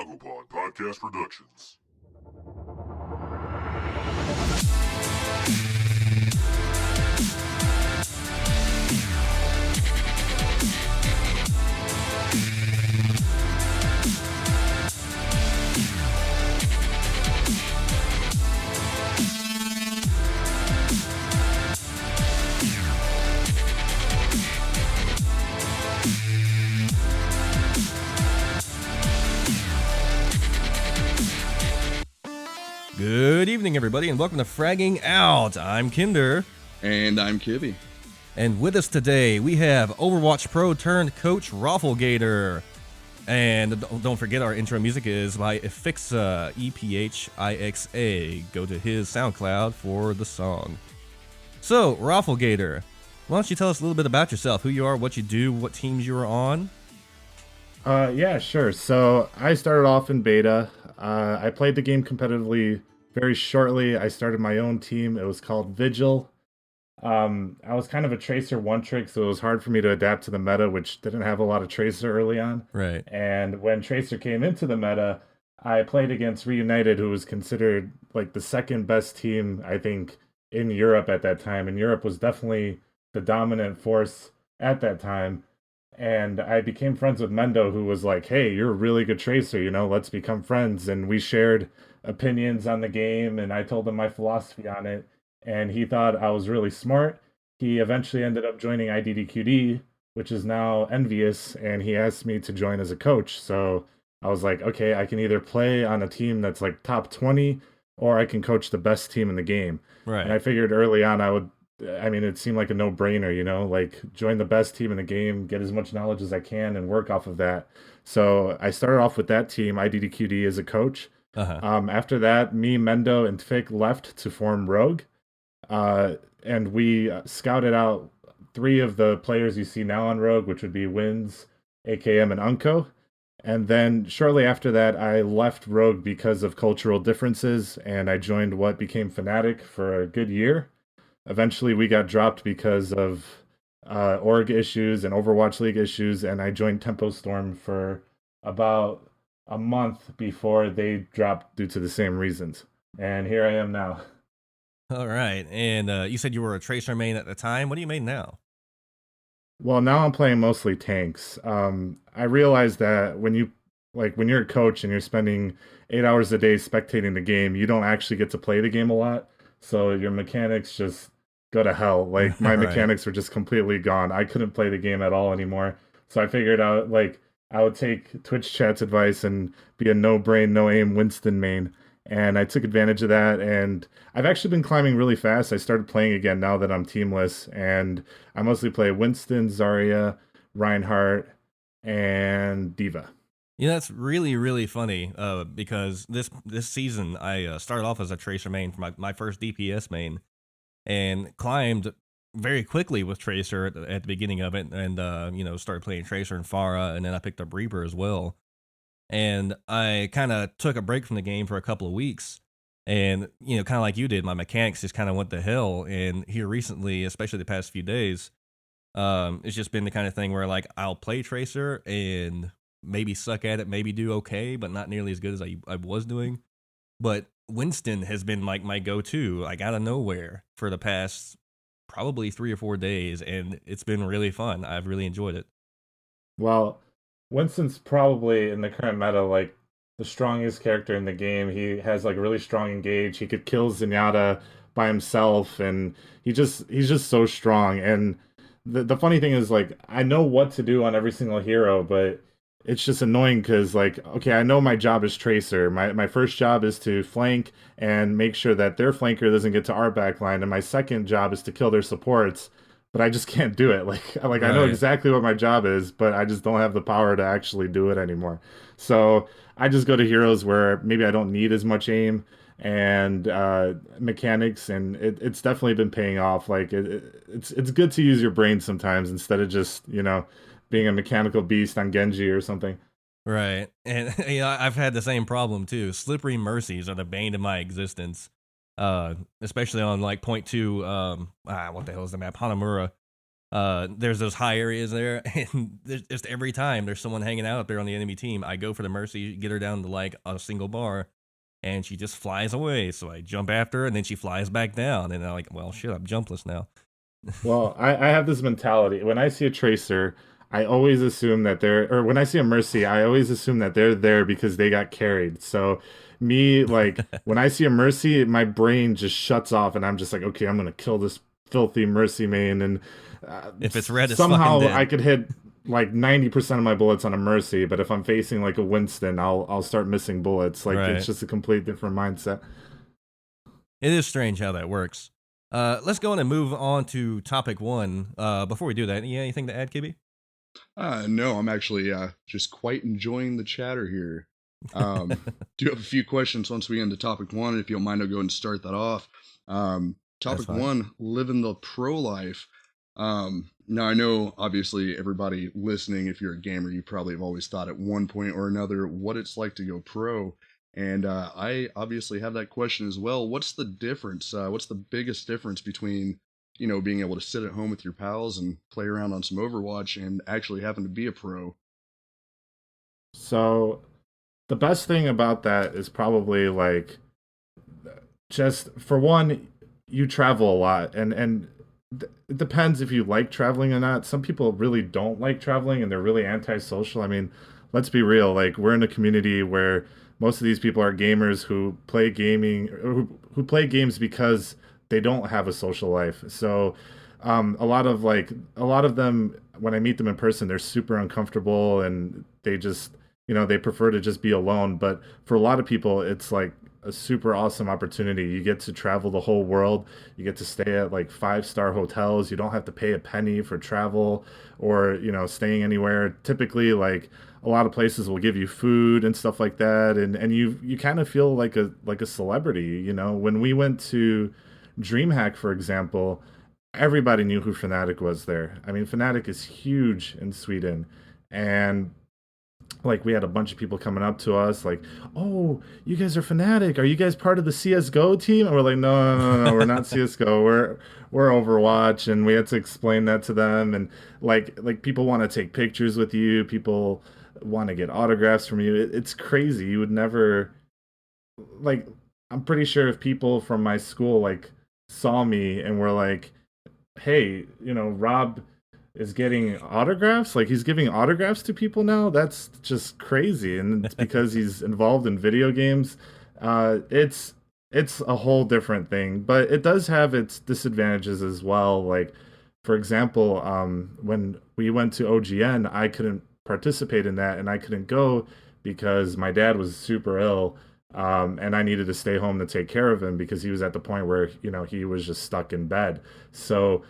Pod Podcast Productions. Good evening, everybody, and welcome to Fragging Out. I'm Kinder. And I'm Kibby. And with us today, we have Overwatch Pro turned coach Roflgator. And don't forget, our intro music is by Efixa, E-P-H-I-X-A. Go to his SoundCloud for the song. So, Roflgator, why don't you tell us a little bit about yourself, who you are, what you do, what teams you are on? Yeah, sure. So I started off in beta. I played the game competitively very shortly. I started my own team. It was called Vigil. I was kind of a Tracer one-trick, so it was hard for me to adapt to the meta, which didn't have a lot of Tracer early on. Right. And when Tracer came into the meta, I played against Reunited, who was considered like the second best team, I think, in Europe at that time. And Europe was definitely the dominant force at that time. And I became friends with Mendo, who was like, hey, you're a really good Tracer, let's become friends. And we shared opinions on the game, and I told him my philosophy on it. And he thought I was really smart. He eventually ended up joining IDDQD, which is now Envious, and he asked me to join as a coach. So I was like, okay, I can either play on a team that's like top 20, or I can coach the best team in the game. Right. And I figured early on it seemed like a no-brainer, like join the best team in the game, get as much knowledge as I can, and work off of that. So I started off with that team, IDDQD, as a coach. After that, me, Mendo, and Fick left to form Rogue. And we scouted out 3 of the players you see now on Rogue, which would be Wins, AKM, and Unco. And then shortly after that, I left Rogue because of cultural differences, and I joined what became Fnatic for a good year. Eventually, we got dropped because of org issues and Overwatch League issues, and I joined Tempo Storm for about a month before they dropped due to the same reasons. And here I am now. All right. And you said you were a Tracer main at the time. What do you main now? Well, now I'm playing mostly tanks. I realized that when you're a coach and you're spending 8 hours a day spectating the game, you don't actually get to play the game a lot. So your mechanics just go to hell. Like my Right. mechanics were just completely gone. I couldn't play the game at all anymore. So I figured out I would take Twitch chat's advice and be a no brain, no aim Winston main. And I took advantage of that, and I've actually been climbing really fast. I started playing again now that I'm teamless, and I mostly play Winston, Zarya, Reinhardt, and Diva. Yeah, that's really, really funny because this season I started off as a Tracer main for my first DPS main and climbed very quickly with Tracer at the beginning of it and, started playing Tracer and Pharah, and then I picked up Reaper as well. And I kind of took a break from the game for a couple of weeks and, kind of like you did, my mechanics just kind of went to hell. And here recently, especially the past few days, it's just been the kind of thing where I'll play Tracer and maybe suck at it, maybe do okay, but not nearly as good as I was doing. But Winston has been my go-to, out of nowhere for the past probably 3 or 4 days, and it's been really fun. I've really enjoyed it. Well, Winston's probably in the current meta the strongest character in the game. He has a really strong engage. He could kill Zenyatta by himself, and he's just so strong. And the funny thing is I know what to do on every single hero, but it's just annoying because okay, I know my job is Tracer. My first job is to flank and make sure that their flanker doesn't get to our backline, and my second job is to kill their supports. But I just can't do it. Right. I know exactly what my job is, but I just don't have the power to actually do it anymore. So I just go to heroes where maybe I don't need as much aim and mechanics, and it's definitely been paying off. It's good to use your brain sometimes instead of just being a mechanical beast on Genji or something. Right. And I've had the same problem too. Slippery mercies are the bane of my existence. Especially on point 2, what the hell is the map? Hanamura. There's those high areas there, and there's just every time there's someone hanging out up there on the enemy team, I go for the Mercy, get her down to like a single bar, and she just flies away. So I jump after her, and then she flies back down, and I'm like, well, shit, I'm jumpless now. Well, I have this mentality. When I see a tracer, I always assume that they're, or when I see a mercy, I always assume that they're there because they got carried. So, me, like, when I see a mercy, my brain just shuts off and I'm just like, okay, I'm going to kill this filthy mercy main. And If it's red, it's fucking somehow I dead. could hit like 90% of my bullets on a mercy, but if I'm facing like a Winston, I'll start missing bullets. Like, it's Right. just a complete different mindset. It is strange how that works. Let's go on and move on to topic one. Before we do that, anything to add, KB? No, I'm actually just quite enjoying the chatter here. Do have a few questions once we get into topic one. If you don't mind, I'll go and start that off. That's Topic fine. one, living the pro life. Now, I know, obviously, everybody listening, if you're a gamer, you probably have always thought at one point or another what it's like to go pro. And I obviously have that question as well. What's the difference? What's the biggest difference between, being able to sit at home with your pals and play around on some Overwatch and actually having to be a pro? So, the best thing about that is probably like just for one, you travel a lot, and it depends if you like traveling or not. Some people really don't like traveling and they're really antisocial. I mean, let's be real. Like, we're in a community where most of these people are gamers who play gaming, who play games because they don't have a social life. So, a lot of them, when I meet them in person, they're super uncomfortable and they just, they prefer to just be alone. But for a lot of people, it's like a super awesome opportunity. You get to travel the whole world. You get to stay at like 5-star hotels. You don't have to pay a penny for travel or, staying anywhere. Typically, like, a lot of places will give you food and stuff like that, and you kind of feel like a celebrity. When we went to DreamHack, for example, everybody knew who Fnatic was there. I mean, Fnatic is huge in Sweden, and like, we had a bunch of people coming up to us like, oh, you guys are Fnatic, are you guys part of the CSGO team? And we're like, no, no, no, no, we're not CSGO, we're Overwatch. And we had to explain that to them. And like people want to take pictures with you, people want to get autographs from you. It's crazy. You would never, like, I'm pretty sure if people from my school like saw me and were like, hey, Rob is getting autographs, like, he's giving autographs to people now, that's just crazy. And it's because he's involved in video games. It's a whole different thing, but it does have its disadvantages as well. Like, for example, when we went to OGN, I couldn't participate in that, and I couldn't go because my dad was super ill. And I needed to stay home to take care of him because he was at the point where, he was just stuck in bed. So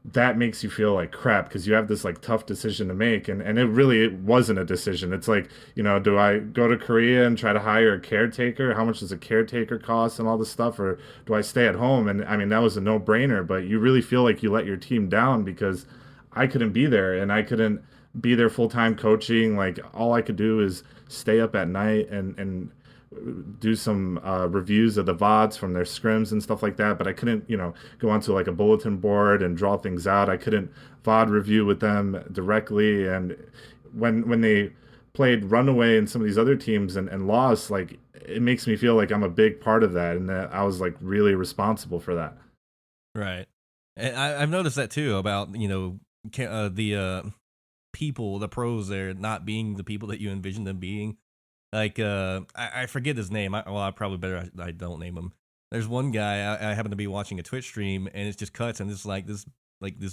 that makes you feel like crap because you have this like tough decision to make, and it wasn't a decision. It's like, do I go to Korea and try to hire a caretaker? How much does a caretaker cost and all this stuff, or do I stay at home? And I mean, that was a no-brainer, but you really feel like you let your team down because I couldn't be there, and I couldn't be there full-time coaching. Like, all I could do is stay up at night and do some reviews of the VODs from their scrims and stuff like that. But I couldn't, go onto like a bulletin board and draw things out. I couldn't VOD review with them directly. And when they played Runaway and some of these other teams and lost, like, it makes me feel like I'm a big part of that and that I was like really responsible for that. Right. And I've noticed that too about, the people, the pros there not being the people that you envision them being. Like, I forget his name. I probably better I don't name him. There's one guy I happen to be watching a Twitch stream, and it's just cuts, and it's like this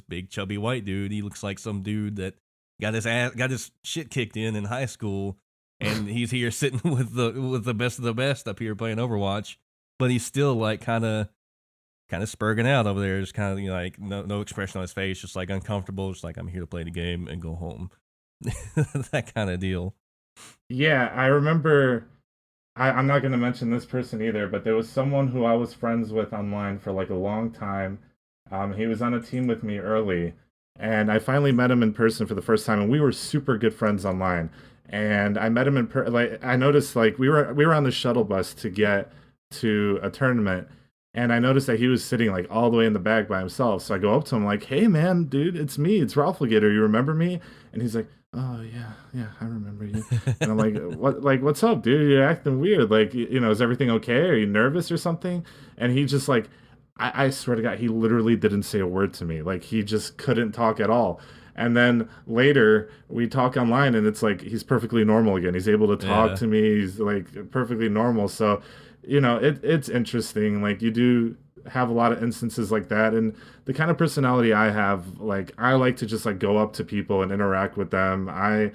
big chubby white dude. He looks like some dude that got his shit kicked in high school, and he's here sitting with the best of the best up here playing Overwatch, but he's still like kind of spurging out over there, just kind of like no expression on his face, just like uncomfortable, just like I'm here to play the game and go home, that kind of deal. Yeah, I remember. I'm not going to mention this person either, but there was someone who I was friends with online for like a long time. He was on a team with me early, and I finally met him in person for the first time, and we were super good friends online. And I met him like, I noticed like we were on the shuttle bus to get to a tournament, And I noticed that he was sitting like all the way in the back by himself. So I go up to him like, "Hey man, dude, it's me. It's Roflgator. You remember me?" And he's like, "Oh yeah, yeah, I remember you." And I'm like, "What? Like, what's up, dude? You're acting weird. Like, is everything okay? Are you nervous or something?" And he just like, I swear to God, he literally didn't say a word to me. Like, he just couldn't talk at all. And then later we talk online, and it's like he's perfectly normal again. He's able to talk Yeah. to me. He's like perfectly normal. So it's interesting. Like, you do have a lot of instances like that, and the kind of personality I have, like, I like to just like go up to people and interact with them. I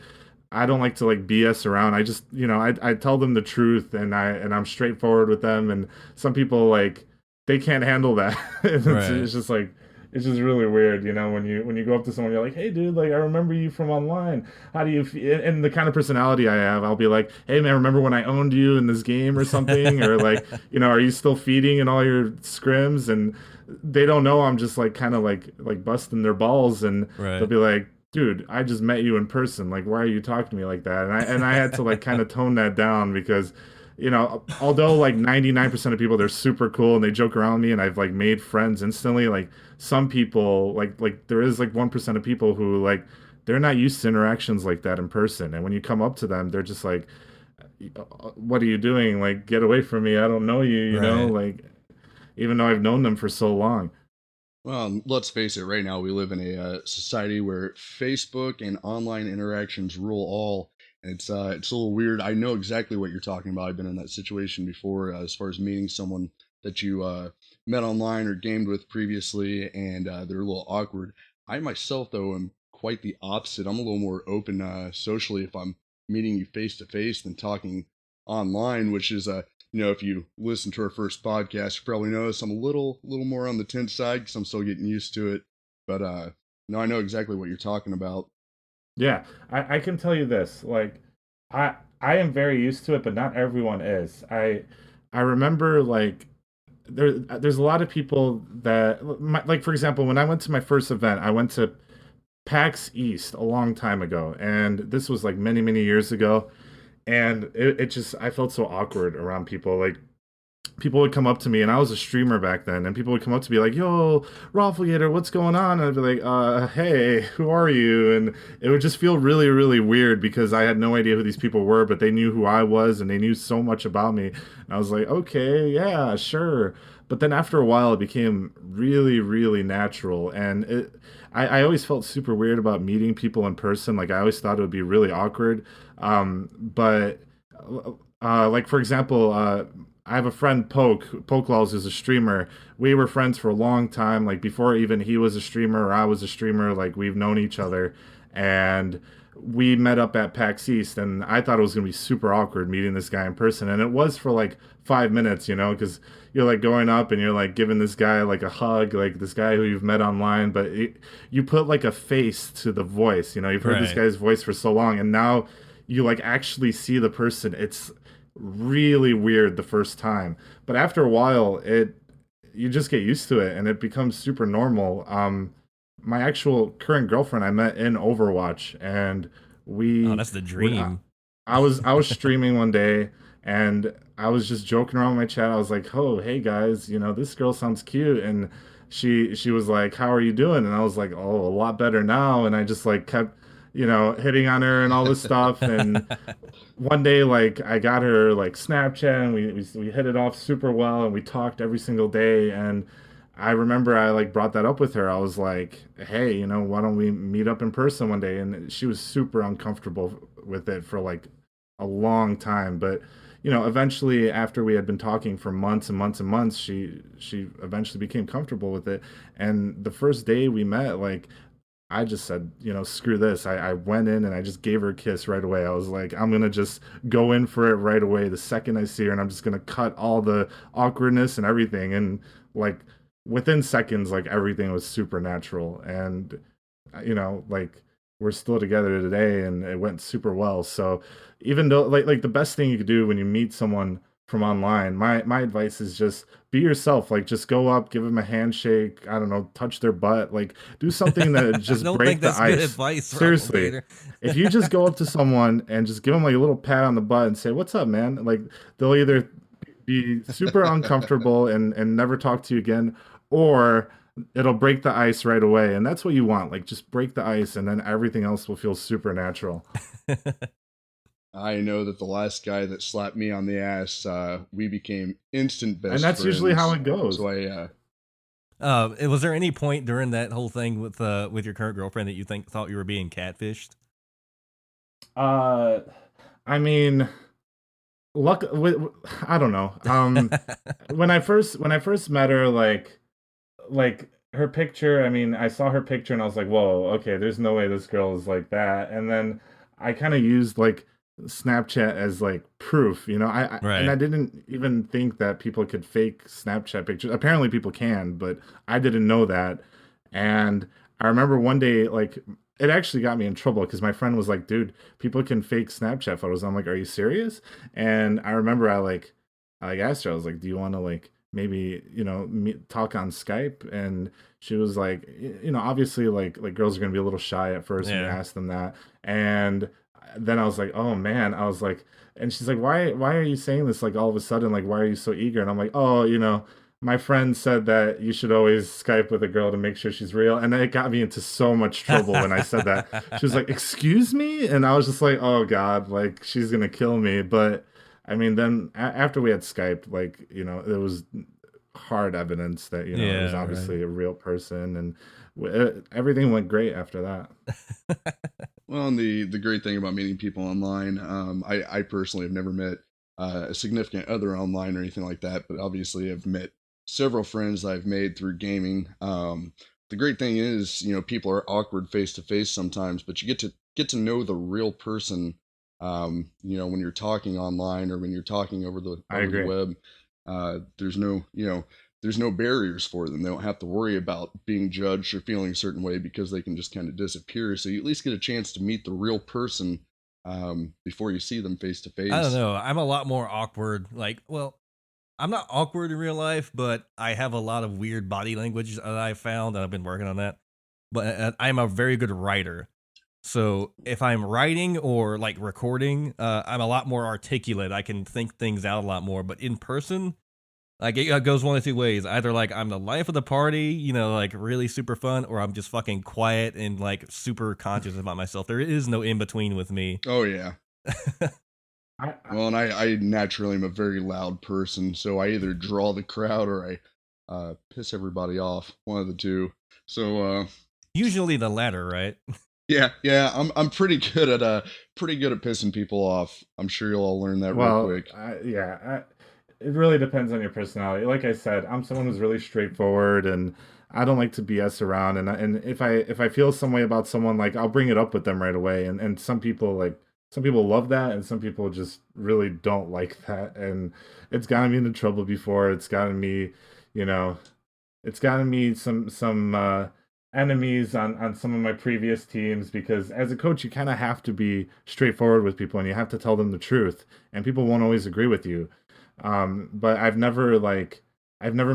don't like to like BS around. I just, I tell them the truth, and I'm straightforward with them. And some people, like, they can't handle that. And Right. it's just like, it's just really weird, when you go up to someone, you're like, "Hey, dude, like, I remember you from online. How do you feel?" And the kind of personality I have, I'll be like, "Hey, man, remember when I owned you in this game or something?" Or like, "Are you still feeding in all your scrims?" And they don't know I'm just like kind of like busting their balls, and they'll Right. be like, "Dude, I just met you in person. Like, why are you talking to me like that?" And I had to like kind of tone that down because although like 99% of people, they're super cool and they joke around me and I've like made friends instantly, like some people, like there is like 1% of people who, like, they're not used to interactions like that in person. And when you come up to them, they're just like, "What are you doing? Like, get away from me. I don't know you," Right. like, even though I've known them for so long. Well, let's face it, right now we live in a society where Facebook and online interactions rule all. And it's a little weird. I know exactly what you're talking about. I've been in that situation before, as far as meeting someone that you met online or gamed with previously, and they're a little awkward. I myself, though, am quite the opposite. I'm a little more open socially if I'm meeting you face to face than talking online, which is if you listen to our first podcast, you probably notice I'm a little more on the tense side because I'm still getting used to it. But no, I know exactly what you're talking about. Yeah, I can tell you this. Like, I am very used to it, but not everyone is. I remember, like, there's a lot of people that, like, for example, when I went to my first event, I went to PAX East a long time ago, and this was like many many years ago. And it just, I felt so awkward around people. Like, people would come up to me, and I was a streamer back then, and people would come up to me like, "Yo, Roflgator, what's going on?" And I'd be like, Hey, who are you?" And it would just feel really really weird because I had no idea who these people were, but they knew who I was and they knew so much about me. And I was like, "Okay, yeah, sure." But then after a while, it became really really natural. And I always felt super weird about meeting people in person. Like, I always thought it would be really awkward. But like, for example, I have a friend, Pokelals, who's a streamer. We were friends for a long time, like before even he was a streamer or I was a streamer. Like, we've known each other, and we met up at PAX East, and I thought it was gonna be super awkward meeting this guy in person, and it was for like 5 minutes, because you're like going up and you're like giving this guy like a hug, like this guy who you've met online, but you put like a face to the voice. You've heard this Right. guy's voice for so long, and now you like actually see the person. It's really weird the first time, but after a while, it you just get used to it and it becomes super normal. My actual current girlfriend I met in Overwatch, and Oh, we that's the would dream. I was streaming one day, and I was just joking around with my chat. I was like, "Oh, hey guys, this girl sounds cute." And she was like, "How are you doing?" And I was like, "Oh, a lot better now." And I just like kept, hitting on her and all this stuff. And one day, like, I got her like Snapchat, and we hit it off super well, and we talked every single day. And I remember I like brought that up with her. I was like, "Hey, why don't we meet up in person one day?" And she was super uncomfortable with it for like a long time. But eventually, after we had been talking for months and months and months, she eventually became comfortable with it. And the first day we met, like, I just said, screw this. I went in and I just gave her a kiss right away. I was like, I'm gonna just go in for it right away the second I see her, and I'm just gonna cut all the awkwardness and everything. And like, within seconds, like, everything was super natural. And like, we're still together today, and it went super well. So even though, like the best thing you could do when you meet someone from online, my advice is just be yourself. Like, just go up, give them a handshake, I don't know, touch their butt, like, do something that I just don't think break the that's good ice. advice, Seriously, Roflgator. if you just go up to someone and just give them like a little pat on the butt and say, "What's up, man?" Like, they'll either be super uncomfortable and never talk to you again, or it'll break the ice right away. And that's what you want. Like, just break the ice, and then everything else will feel supernatural. I know that the last guy that slapped me on the ass, we became instant best And that's friends. usually how it goes. So I, Was there any point during that whole thing with your current girlfriend that you thought you were being catfished? I mean, I don't know. When I first met her, like her picture, I mean, I saw her picture and I was like, whoa, okay, there's no way this girl is like that. And then I kind of used like Snapchat as like proof, you know. Right. And I didn't even think that people could fake Snapchat pictures. Apparently people can, but I didn't know that. And I remember one day, like, it actually got me in trouble because my friend was like, dude, people can fake Snapchat photos. I'm like, are you serious? And I remember I asked her, I was like, do you want to like maybe, you know, talk on Skype? And she was like, you know, obviously like girls are going to be a little shy at first when you ask them that. And then I was like, oh man, I was like, and she's like, why are you saying this? Like all of a sudden, like, why are you so eager? And I'm like, oh, you know, my friend said that you should always Skype with a girl to make sure she's real. And it got me into so much trouble when I said that. She was like, excuse me? And I was just like, oh God, like she's going to kill me. But I mean, then after we had Skyped, like, you know, it was hard evidence that, you know, it was obviously a real person. And everything went great after that. well, and the great thing about meeting people online, I personally have never met a significant other online or anything like that, but obviously I've met several friends I've made through gaming. The great thing is, you know, people are awkward face to face sometimes, but you get to know the real person. You know, when you're talking online or when you're talking over the web, there's no, you know, there's no barriers for them. They don't have to worry about being judged or feeling a certain way because they can just kind of disappear. So you at least get a chance to meet the real person before you see them face to face. I don't know. I'm a lot more awkward. Like, well, I'm not awkward in real life, but I have a lot of weird body language that I found, and I've been working on that. But I'm a very good writer. So if I'm writing or like recording, I'm a lot more articulate. I can think things out a lot more. But in person, like it goes one of two ways. Either like I'm the life of the party, you know, like really super fun, or I'm just fucking quiet and like super conscious about myself. There is no in between with me. Oh yeah. Well, and I naturally am a very loud person, so I either draw the crowd or I piss everybody off. One of the two. So usually the latter, right? Yeah, I'm pretty good at pissing people off. I'm sure you'll all learn that real quick. It really depends on your personality. Like I said, I'm someone who's really straightforward, and I don't like to BS around. And if I feel some way about someone, like I'll bring it up with them right away. And some people love that, and some people just really don't like that. And it's gotten me into trouble before. It's gotten me, you know, some enemies on some of my previous teams, because as a coach you kind of have to be straightforward with people and you have to tell them the truth, and people won't always agree with you. But I've never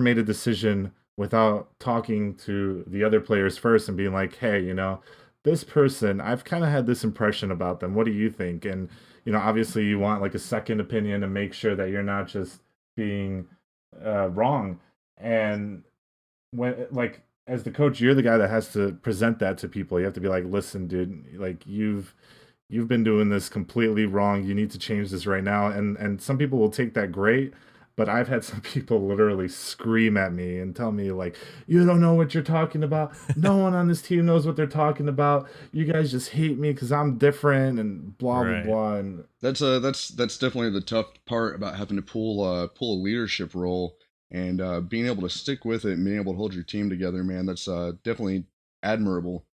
made a decision without talking to the other players first and being like, hey, you know, this person, I've kind of had this impression about them. What do you think? And, you know, obviously you want like a second opinion to make sure that you're not just being wrong. And when, like, as the coach, you're the guy that has to present that to people. You have to be like, listen, dude, like you've been doing this completely wrong. You need to change this right now. And some people will take that great, but I've had some people literally scream at me and tell me like, you don't know what you're talking about. No one on this team knows what they're talking about. You guys just hate me because I'm different and blah, blah, blah. And that's definitely the tough part about having to pull a leadership role. And being able to stick with it and being able to hold your team together, man, that's definitely admirable.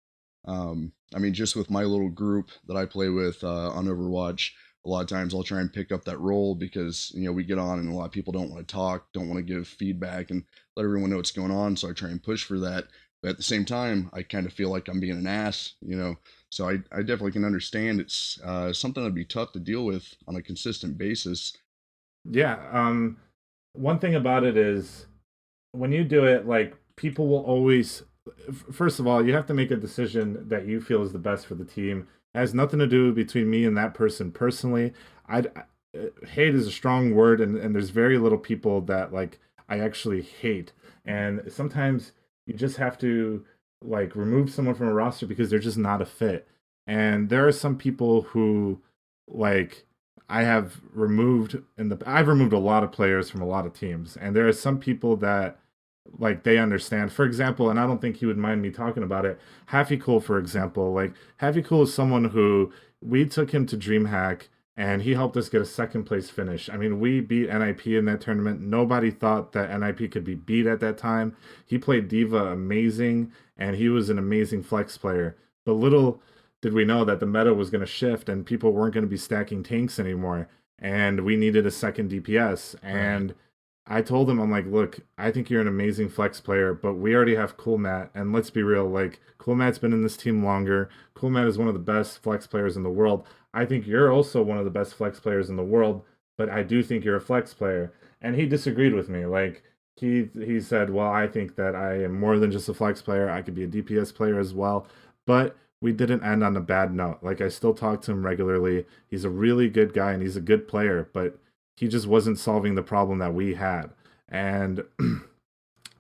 I mean, just with my little group that I play with on Overwatch, a lot of times I'll try and pick up that role because, you know, we get on and a lot of people don't want to talk, don't want to give feedback and let everyone know what's going on. So I try and push for that. But at the same time, I kind of feel like I'm being an ass, you know. So I definitely can understand it's something that'd be tough to deal with on a consistent basis. Yeah. One thing about it is when you do it, like people will always, first of all, you have to make a decision that you feel is the best for the team. It has nothing to do between me and that person personally. hate is a strong word, and there's very little people that like I actually hate. And sometimes you just have to like remove someone from a roster because they're just not a fit. And there are some people who like I've removed a lot of players from a lot of teams. And there are some people that like they understand. For example, and I don't think he would mind me talking about it, Happy Cool, for example. Like Happy Cool is someone who we took him to DreamHack and he helped us get a second place finish. I mean, we beat NIP in that tournament. Nobody thought that NIP could be beat at that time. He played Diva amazing, and he was an amazing flex player. But little did we know that the meta was going to shift and people weren't going to be stacking tanks anymore. And we needed a second DPS. And I told him, I'm like, look, I think you're an amazing flex player, but we already have Cool Matt. And let's be real, like, Cool Matt's been in this team longer. Cool Matt is one of the best flex players in the world. I think you're also one of the best flex players in the world, but I do think you're a flex player. And he disagreed with me. Like, he said, well, I think that I am more than just a flex player. I could be a DPS player as well. But we didn't end on a bad note. Like, I still talk to him regularly. He's a really good guy and he's a good player, but he just wasn't solving the problem that we had. And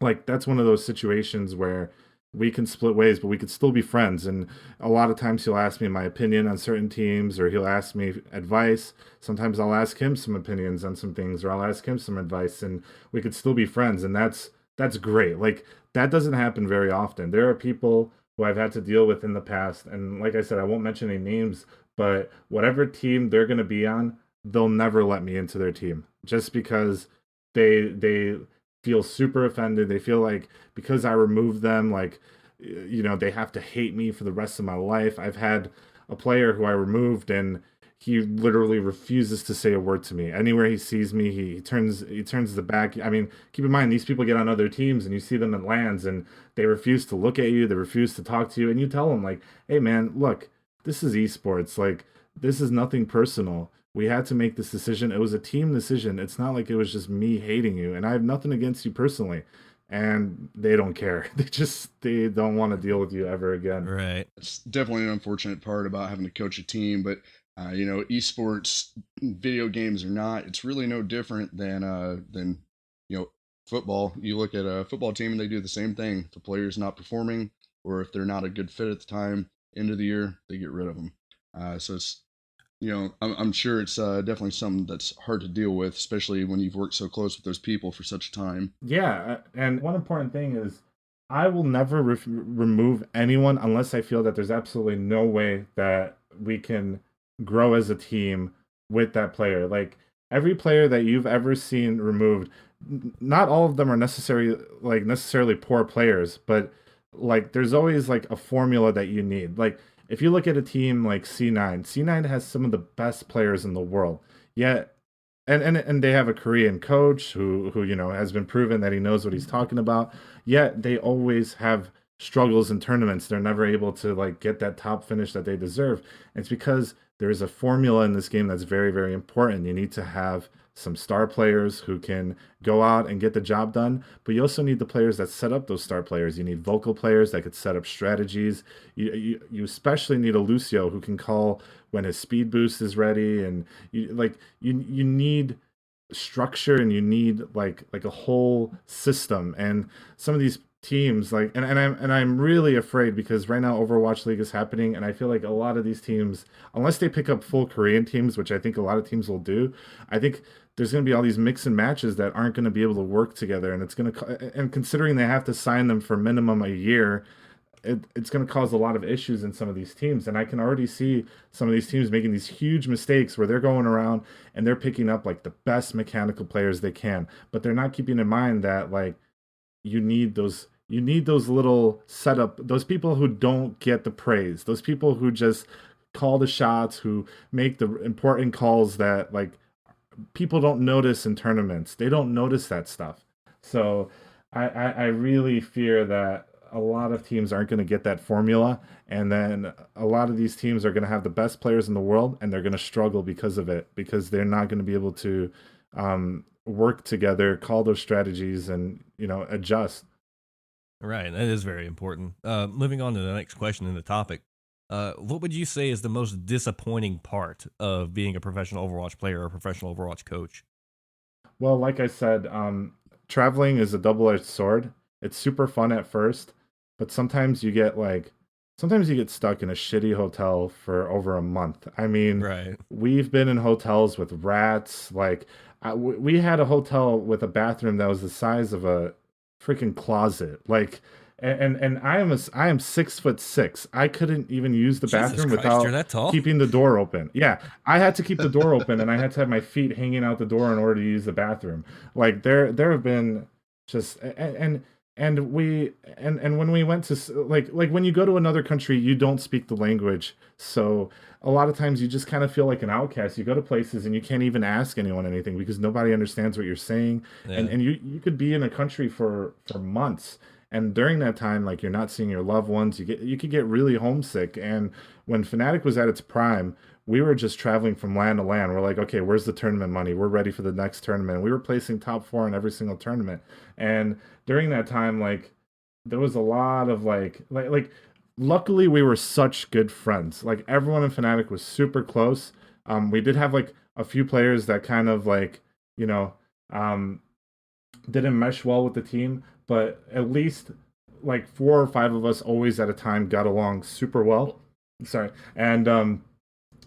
like that's one of those situations where we can split ways, but we could still be friends. And a lot of times he'll ask me my opinion on certain teams, or he'll ask me advice. Sometimes I'll ask him some opinions on some things, or I'll ask him some advice, and we could still be friends. And that's great. Like that doesn't happen very often. There are people who I've had to deal with in the past, and like I said, I won't mention any names, but whatever team they're going to be on, they'll never let me into their team just because they feel super offended. They feel like because I removed them, like they have to hate me for the rest of my life. I've had a player who I removed and he literally refuses to say a word to me. Anywhere he sees me, he turns the back. I mean, keep in mind these people get on other teams and you see them in lands and they refuse to look at you, they refuse to talk to you, and you tell them like, "Hey man, look, this is esports. Like this is nothing personal. We had to make this decision. It was a team decision. It's not like it was just me hating you. And I have nothing against you personally." And they don't care. They don't want to deal with you ever again. Right. It's definitely an unfortunate part about having to coach a team, but esports, video games or not, it's really no different than football. You look at a football team and they do the same thing. If a player's not performing or if they're not a good fit at the time, end of the year, they get rid of them. So it's I'm sure it's definitely something that's hard to deal with, especially when you've worked so close with those people for such a time. Yeah, and one important thing is I will never remove anyone unless I feel that there's absolutely no way that we can grow as a team with that player. Like every player that you've ever seen removed, not all of them are necessarily poor players, but like there's always like a formula that you need. Like if you look at a team like C9 has some of the best players in the world. Yet and they have a Korean coach who has been proven that he knows what he's talking about. Yet they always have struggles in tournaments. They're never able to like get that top finish that they deserve. And it's because there is a formula in this game that's very, very important. You need to have some star players who can go out and get the job done, but you also need the players that set up those star players. You need vocal players that could set up strategies. You especially need a Lucio who can call when his speed boost is ready, and you need structure, and you need like a whole system. And some of these teams I'm really afraid because right now Overwatch League is happening, and I feel like a lot of these teams, unless they pick up full Korean teams, which I think a lot of teams will do, I think there's going to be all these mix and matches that aren't going to be able to work together, and and considering they have to sign them for minimum a year, it's going to cause a lot of issues in some of these teams. And I can already see some of these teams making these huge mistakes where they're going around and they're picking up like the best mechanical players they can, but they're not keeping in mind that like you need those little those people who don't get the praise, those people who just call the shots, who make the important calls that like people don't notice in tournaments. They don't notice that stuff. So I really fear that a lot of teams aren't going to get that formula, and then a lot of these teams are going to have the best players in the world and they're going to struggle because of it, because they're not going to be able to work together, call those strategies, and adjust. Right, that is very important. Moving on to the next question in the topic. What would you say is the most disappointing part of being a professional Overwatch player or a professional Overwatch coach? Well, like I said, traveling is a double-edged sword. It's super fun at first, but sometimes you get stuck in a shitty hotel for over a month. I mean, Right. we've been in hotels with rats. Like, we had a hotel with a bathroom that was the size of a freaking closet. Like, and I am 6'6". I couldn't even use the Jesus bathroom Christ, you're without that tall? keeping the door open. Yeah, I had to keep the door open, and I had to have my feet hanging out the door in order to use the bathroom. Like there have been just and we and when we went to like when you go to another country, you don't speak the language, so a lot of times you just kind of feel like an outcast. You go to places and you can't even ask anyone anything because nobody understands what you're saying, Yeah. and you could be in a country for months, and during that time, like, you're not seeing your loved ones. You could get really homesick. And when Fnatic was at its prime, we were just traveling from land to land. We're like, okay, where's the tournament money? We're ready for the next tournament. We were placing top four in every single tournament. And during that time, like, there was a lot of like luckily we were such good friends. Like, everyone in Fnatic was super close. We did have like a few players that kind of like, you know, um didn't mesh well with the team, but at least like four or five of us always at a time got along super well. Sorry. And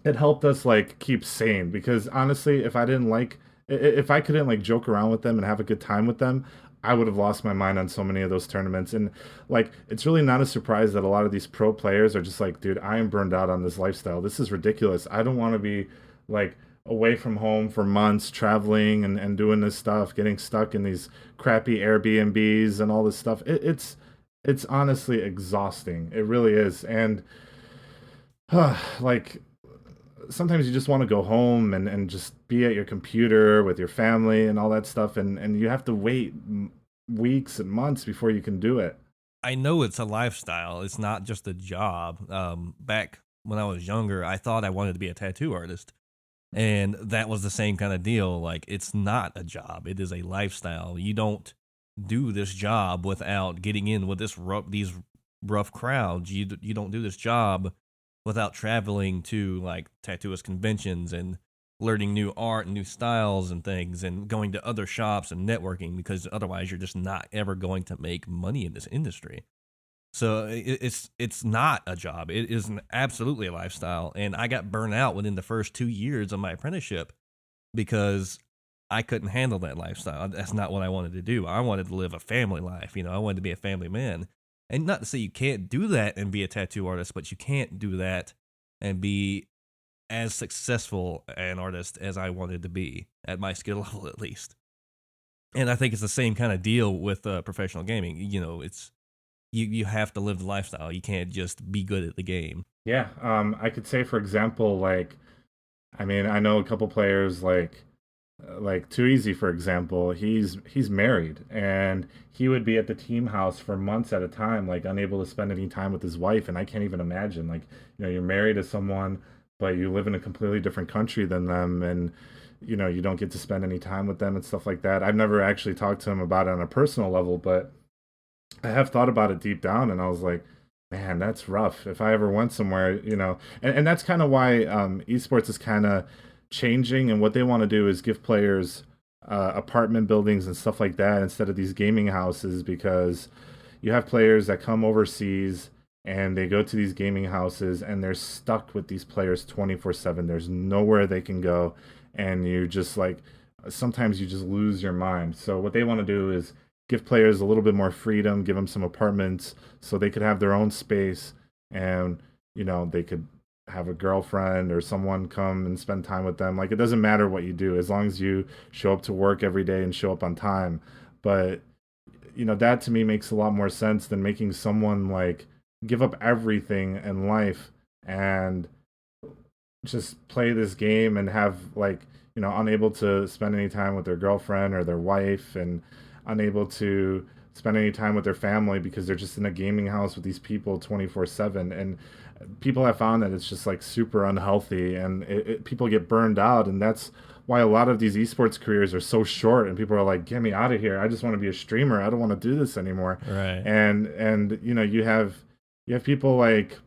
it helped us like keep sane, because honestly, if I couldn't like joke around with them and have a good time with them, I would have lost my mind on so many of those tournaments. And like, it's really not a surprise that a lot of these pro players are just like, dude, I am burned out on this lifestyle. This is ridiculous. I don't want to be like away from home for months, traveling and doing this stuff, getting stuck in these crappy Airbnbs and all this stuff. It's honestly exhausting. It really is. And like, sometimes you just want to go home and just be at your computer with your family and all that stuff, and you have to wait weeks and months before you can do it. I know it's a lifestyle. It's not just a job. Back when I was younger, I thought I wanted to be a tattoo artist. And that was the same kind of deal. Like, it's not a job, it is a lifestyle. You don't do this job without getting in with these rough crowds. You don't do this job without traveling to like tattooist conventions and learning new art and new styles and things and going to other shops and networking, because otherwise you're just not ever going to make money in this industry. So it's not a job. It is absolutely a lifestyle. And I got burned out within the first 2 years of my apprenticeship because I couldn't handle that lifestyle. That's not what I wanted to do. I wanted to live a family life. I wanted to be a family man. And not to say you can't do that and be a tattoo artist, but you can't do that and be as successful an artist as I wanted to be at my skill level, at least. And I think it's the same kind of deal with professional gaming. It's you have to live the lifestyle. You can't just be good at the game. Yeah, I could say, for example, like, I mean, I know a couple players like Too Easy, for example. He's married, and he would be at the team house for months at a time, like unable to spend any time with his wife. And I can't even imagine, like, you're married to someone, but you live in a completely different country than them, and you don't get to spend any time with them and stuff like that. I've never actually talked to him about it on a personal level, but I have thought about it deep down, and I was like, man, that's rough. If I ever went somewhere, and that's kind of why esports is kind of changing, and what they want to do is give players apartment buildings and stuff like that instead of these gaming houses, because you have players that come overseas and they go to these gaming houses and they're stuck with these players 24/7. There's nowhere they can go, and you just like, sometimes you just lose your mind. So what they want to do is give players a little bit more freedom, give them some apartments so they could have their own space, and they could have a girlfriend or someone come and spend time with them. Like, it doesn't matter what you do as long as you show up to work every day and show up on time. But that to me makes a lot more sense than making someone like give up everything in life and just play this game and have like, unable to spend any time with their girlfriend or their wife, and unable to spend any time with their family because they're just in a gaming house with these people 24/7. And people have found that it's just like super unhealthy, and people get burned out. And that's why a lot of these esports careers are so short, and people are like, get me out of here. I just want to be a streamer. I don't want to do this anymore. Right. And you have people like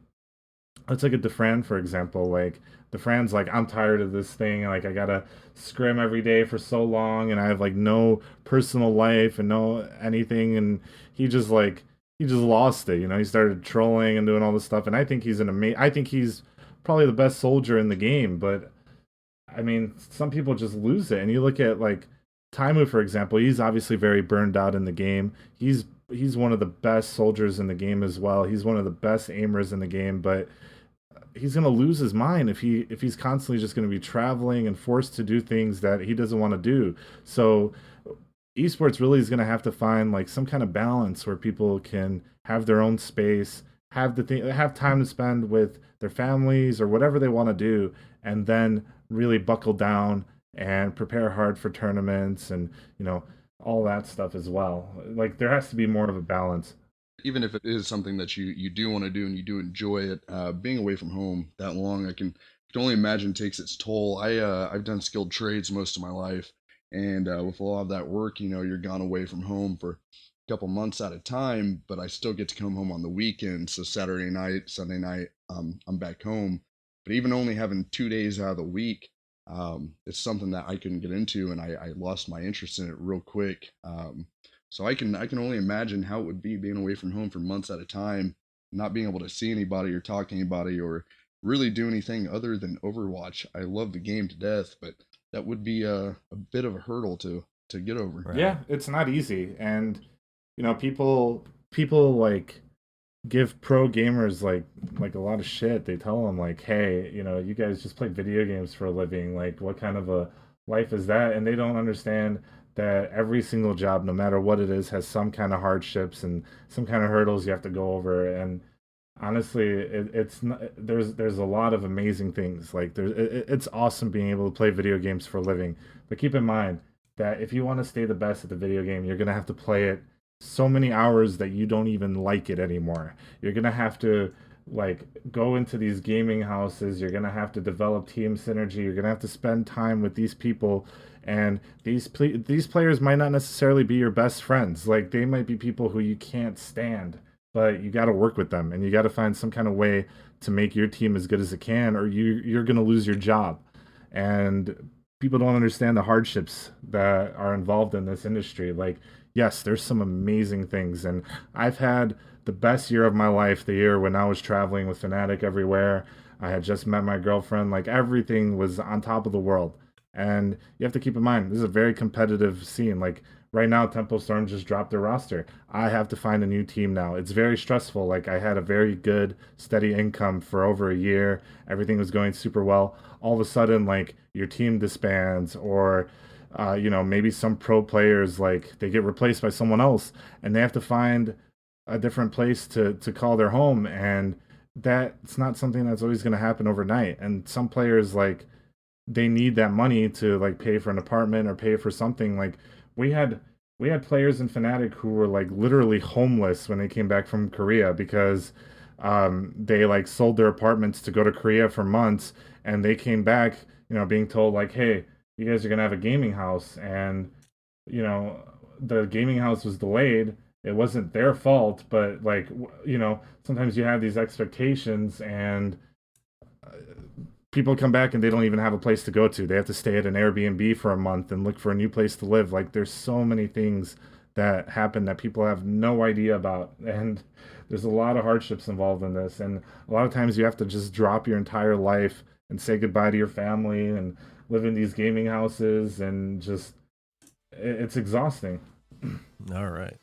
let's look at DeFran, for example. Like, DeFran's like, I'm tired of this thing. Like, I gotta scrim every day for so long, and I have like no personal life and no anything. And he just like, he just lost it. You know, he started trolling and doing all this stuff. And I think he's I think he's probably the best soldier in the game. But I mean, some people just lose it. And you look at like Taimu, for example. He's obviously very burned out in the game. He's one of the best soldiers in the game as well. He's one of the best aimers in the game, but he's going to lose his mind if he's constantly just going to be traveling and forced to do things that he doesn't want to do. So esports really is going to have to find like some kind of balance where people can have their own space, have time to spend with their families or whatever they want to do, and then really buckle down and prepare hard for tournaments and, you know, all that stuff as well. Like, there has to be more of a balance. Even if it is something that you do want to do and you do enjoy it, being away from home that long, I can only imagine takes its toll. I've done skilled trades most of my life, and with a lot of that work, you know, you're gone away from home for a couple months at a time, but I still get to come home on the weekend. So Saturday night, Sunday night, I'm back home. But even only having 2 days out of the week, it's something that I couldn't get into, and I lost my interest in it real quick. So I can only imagine how it would be being away from home for months at a time, not being able to see anybody or talk to anybody or really do anything other than Overwatch. I love the game to death, but that would be a bit of a hurdle to get over. Right. Yeah, it's not easy. And you know, people like give pro gamers like a lot of shit. They tell them like, hey, you know, you guys just play video games for a living. Like, what kind of a life is that? And they don't understand that every single job, no matter what it is, has some kind of hardships and some kind of hurdles you have to go over. And honestly, it's not, there's a lot of amazing things. Like, it's awesome being able to play video games for a living. But keep in mind that if you want to stay the best at the video game, you're gonna have to play it so many hours that you don't even like it anymore. You're gonna have to like go into these gaming houses. You're gonna have to develop team synergy. You're gonna have to spend time with these people, and these players might not necessarily be your best friends. Like, they might be people who you can't stand, but you got to work with them, and you got to find some kind of way to make your team as good as it can, or you're gonna lose your job. And people don't understand the hardships that are involved in this industry. Like, yes, there's some amazing things, and I've had the best year of my life, the year when I was traveling with Fnatic everywhere. I had just met my girlfriend. Like, everything was on top of the world. And you have to keep in mind, this is a very competitive scene. Like, right now, Tempo Storm just dropped their roster. I have to find a new team now. It's very stressful. Like, I had a very good, steady income for over a year. Everything was going super well. All of a sudden, like, your team disbands, or you know, maybe some pro players, like, they get replaced by someone else, and they have to find a different place to call their home. And that's not something that's always going to happen overnight. And some players, like, they need that money to like pay for an apartment or pay for something. Like, we had players in Fnatic who were like literally homeless when they came back from Korea because they like sold their apartments to go to Korea for months, and they came back, you know, being told like, hey, you guys are gonna have a gaming house, and you know, the gaming house was delayed. It wasn't their fault, but like, you know, sometimes you have these expectations, and people come back and they don't even have a place to go to. They have to stay at an Airbnb for a month and look for a new place to live. Like, there's so many things that happen that people have no idea about, and there's a lot of hardships involved in this. And a lot of times you have to just drop your entire life and say goodbye to your family and live in these gaming houses, and just, it's exhausting. All right.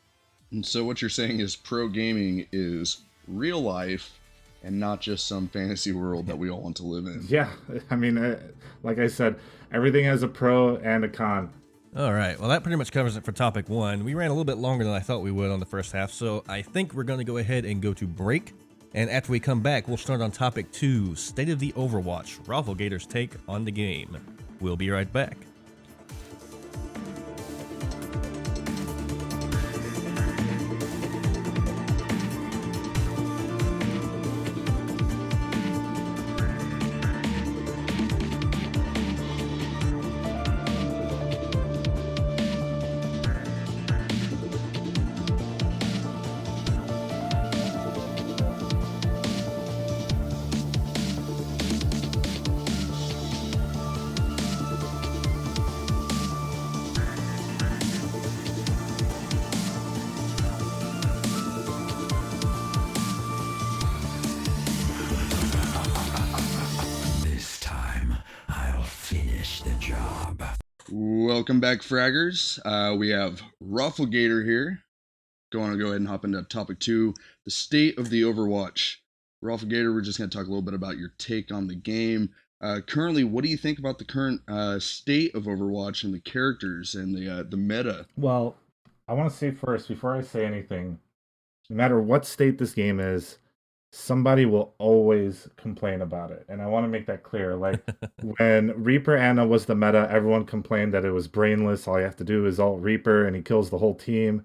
And so what you're saying is pro gaming is real life and not just some fantasy world that we all want to live in. Yeah, I mean, like I said, everything has a pro and a con. All right, well, that pretty much covers it for topic one. We ran a little bit longer than I thought we would on the first half, so I think we're going to go ahead and go to break. And after we come back, we'll start on topic two, State of the Overwatch, Roflgator's take on the game. We'll be right back. finish the job. Welcome back, fraggers. We have Roflgator here. Going to go ahead and hop into topic 2, the state of the Overwatch. Roflgator, we're just going to talk a little bit about your take on the game. Currently, what do you think about the current state of Overwatch and the characters and the meta? Well, I want to say first, before I say anything, no matter what state this game is, somebody will always complain about it. And I want to make that clear. Like, when Reaper Ana was the meta, everyone complained that it was brainless. All you have to do is ult Reaper and he kills the whole team.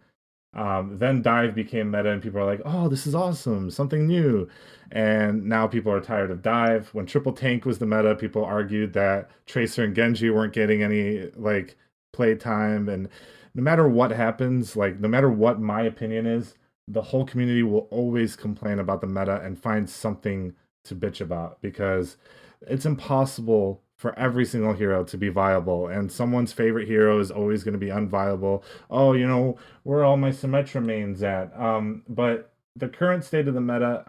Then Dive became meta and people are like, oh, this is awesome, something new. And now people are tired of Dive. When Triple Tank was the meta, people argued that Tracer and Genji weren't getting any like play time. And no matter what happens, like no matter what my opinion is, the whole community will always complain about the meta and find something to bitch about, because it's impossible for every single hero to be viable, and someone's favorite hero is always going to be unviable. Oh, you know, where are all my Symmetra mains at? But the current state of the meta,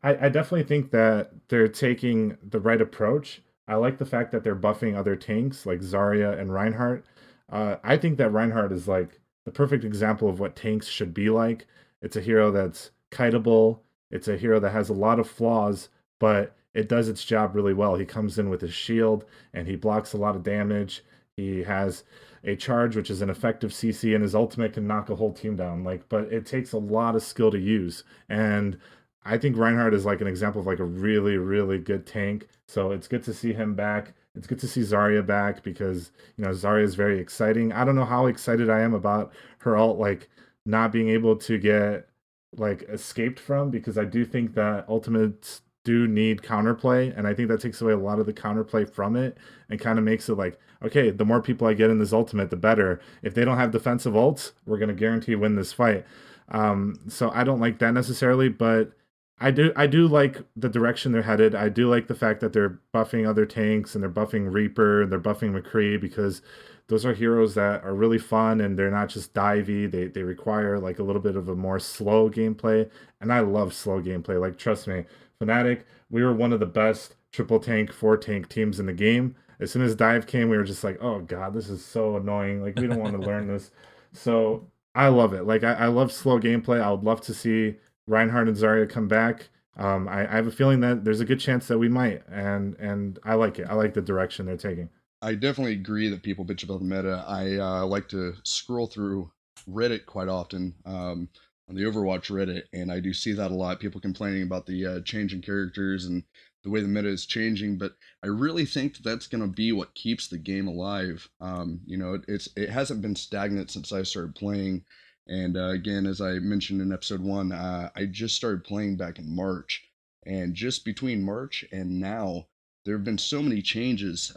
I definitely think that they're taking the right approach. I like the fact that they're buffing other tanks like Zarya and Reinhardt. I think that Reinhardt is like the perfect example of what tanks should be like. It's a hero that's kiteable. It's a hero that has a lot of flaws, but it does its job really well. He comes in with his shield and he blocks a lot of damage. He has a charge, which is an effective CC, and his ultimate can knock a whole team down. Like, but it takes a lot of skill to use. And I think Reinhardt is like an example of like a really, really good tank. So it's good to see him back. It's good to see Zarya back because, you know, Zarya is very exciting. I don't know how excited I am about her ult, like, not being able to get like escaped from, because I do think that ultimates do need counterplay, and I think that takes away a lot of the counterplay from it and kind of makes it like, okay, the more people I get in this ultimate, the better. If they don't have defensive ults, we're going to guarantee win this fight. So I don't like that necessarily, but I do like the direction they're headed. I do like the fact that they're buffing other tanks and they're buffing Reaper and they're buffing McCree, because those are heroes that are really fun and they're not just divey. They require like a little bit of a more slow gameplay, and I love slow gameplay. Like, trust me, Fnatic, we were one of the best triple tank, 4 tank teams in the game. As soon as Dive came, we were just like, oh god, this is so annoying. Like, we don't want to learn this. So I love it. Like, I love slow gameplay. I would love to see Reinhardt and Zarya come back. I have a feeling that there's a good chance that we might, and I like it. I like the direction they're taking. I definitely agree that people bitch about the meta. I like to scroll through Reddit quite often, on the Overwatch Reddit, and I do see that a lot. People complaining about the change in characters and the way the meta is changing, but I really think that that's going to be what keeps the game alive. You know, it hasn't been stagnant since I started playing, and again, as I mentioned in episode 1, I just started playing back in March, and just between March and now, there have been so many changes,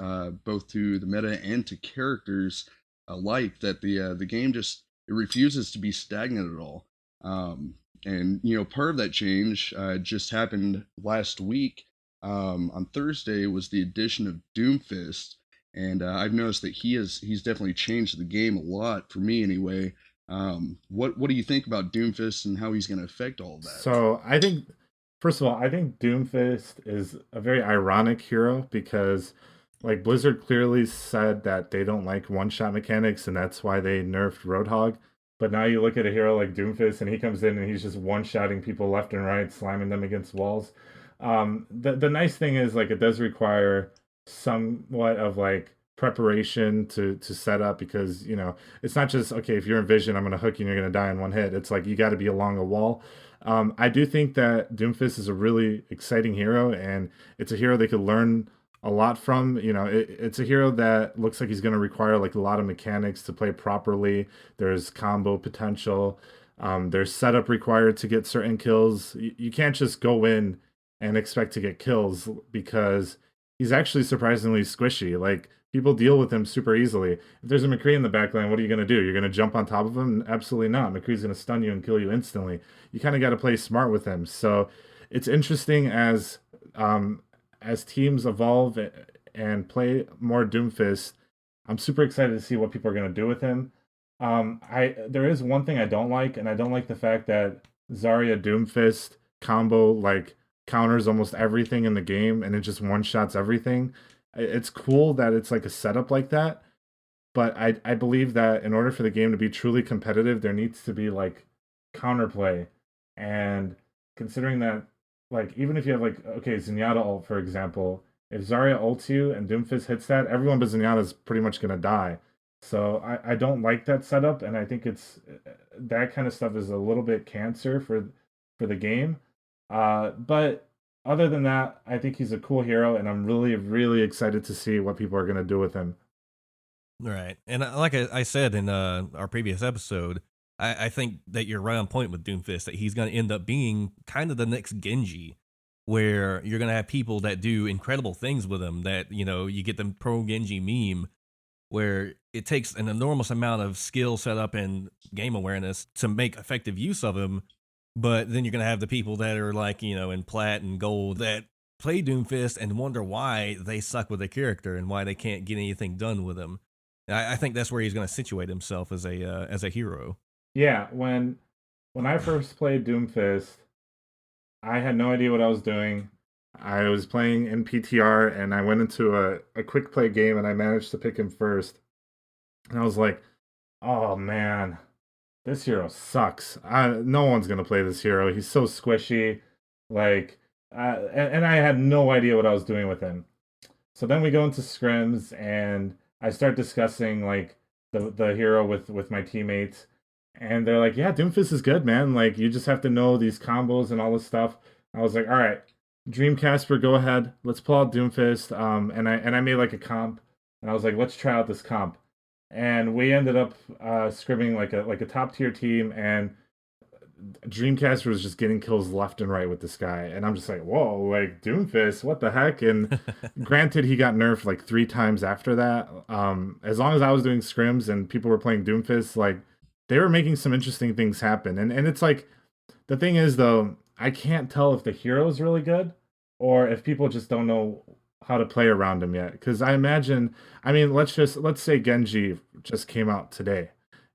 both to the meta and to characters alike, that the game just, it refuses to be stagnant at all. And you know, part of that change just happened last week. On Thursday was the addition of Doomfist, and I've noticed that he's definitely changed the game a lot, for me anyway. What do you think about Doomfist and how he's going to affect all of that? So I think, first of all, I think Doomfist is a very ironic hero, because like Blizzard clearly said that they don't like one-shot mechanics, and that's why they nerfed Roadhog. But now you look at a hero like Doomfist, and he comes in and he's just one-shotting people left and right, slamming them against walls. The nice thing is, like, it does require somewhat of like preparation to set up, because, you know, it's not just, okay, if you're in vision, I'm going to hook you and you're going to die in one hit. It's like you got to be along a wall. I do think that Doomfist is a really exciting hero, and it's a hero they could learn a lot from. You know, it's a hero that looks like he's going to require like a lot of mechanics to play properly. There's combo potential. There's setup required to get certain kills. You can't just go in and expect to get kills, because he's actually surprisingly squishy. Like, people deal with him super easily. If there's a McCree in the backline, what are you going to do? You're going to jump on top of him? Absolutely not. McCree's going to stun you and kill you instantly. You kind of got to play smart with him. So it's interesting as teams evolve and play more Doomfist. I'm super excited to see what people are going to do with him. There is one thing I don't like, and I don't like the fact that Zarya Doomfist combo like counters almost everything in the game, and it just one-shots everything. It's cool that it's like a setup like that, but I believe that in order for the game to be truly competitive, there needs to be like counterplay. And considering that, like, even if you have like, okay, Zenyatta ult, for example, if Zarya ults you and Doomfist hits that, everyone but Zenyatta is pretty much gonna die. So I don't like that setup, and I think it's that kind of stuff is a little bit cancer for the game. But other than that, I think he's a cool hero, and I'm really, really excited to see what people are gonna do with him. Right. And like I said in our previous episode, I think that you're right on point with Doomfist, that he's going to end up being kind of the next Genji, where you're going to have people that do incredible things with him that, you get the pro Genji meme where it takes an enormous amount of skill setup and game awareness to make effective use of him. But then you're going to have the people that are like, in plat and gold that play Doomfist and wonder why they suck with the character and why they can't get anything done with him. I think that's where he's going to situate himself as a hero. Yeah, when I first played Doomfist, I had no idea what I was doing. I was playing in PTR and I went into a quick play game and I managed to pick him first. And I was like, oh man, this hero sucks. No one's going to play this hero. He's so squishy. Like, and I had no idea what I was doing with him. So then we go into scrims and I start discussing like the hero with my teammates, and they're like, "Yeah, Doomfist is good, man. Like you just have to know these combos and all this stuff." I was like, "All right, Dreamcasper, go ahead. Let's pull out Doomfist." And I made like a comp, and I was like, "Let's try out this comp." And we ended up scrimming like a top tier team, and Dreamcast was just getting kills left and right with this guy, and I'm just like, whoa, like Doomfist, what the heck? And granted, he got nerfed like 3 times after that. As long as I was doing scrims and people were playing Doomfist, like they were making some interesting things happen. And it's like the thing is though, I can't tell if the hero is really good or if people just don't know how to play around him yet. Because I mean, let's say Genji just came out today,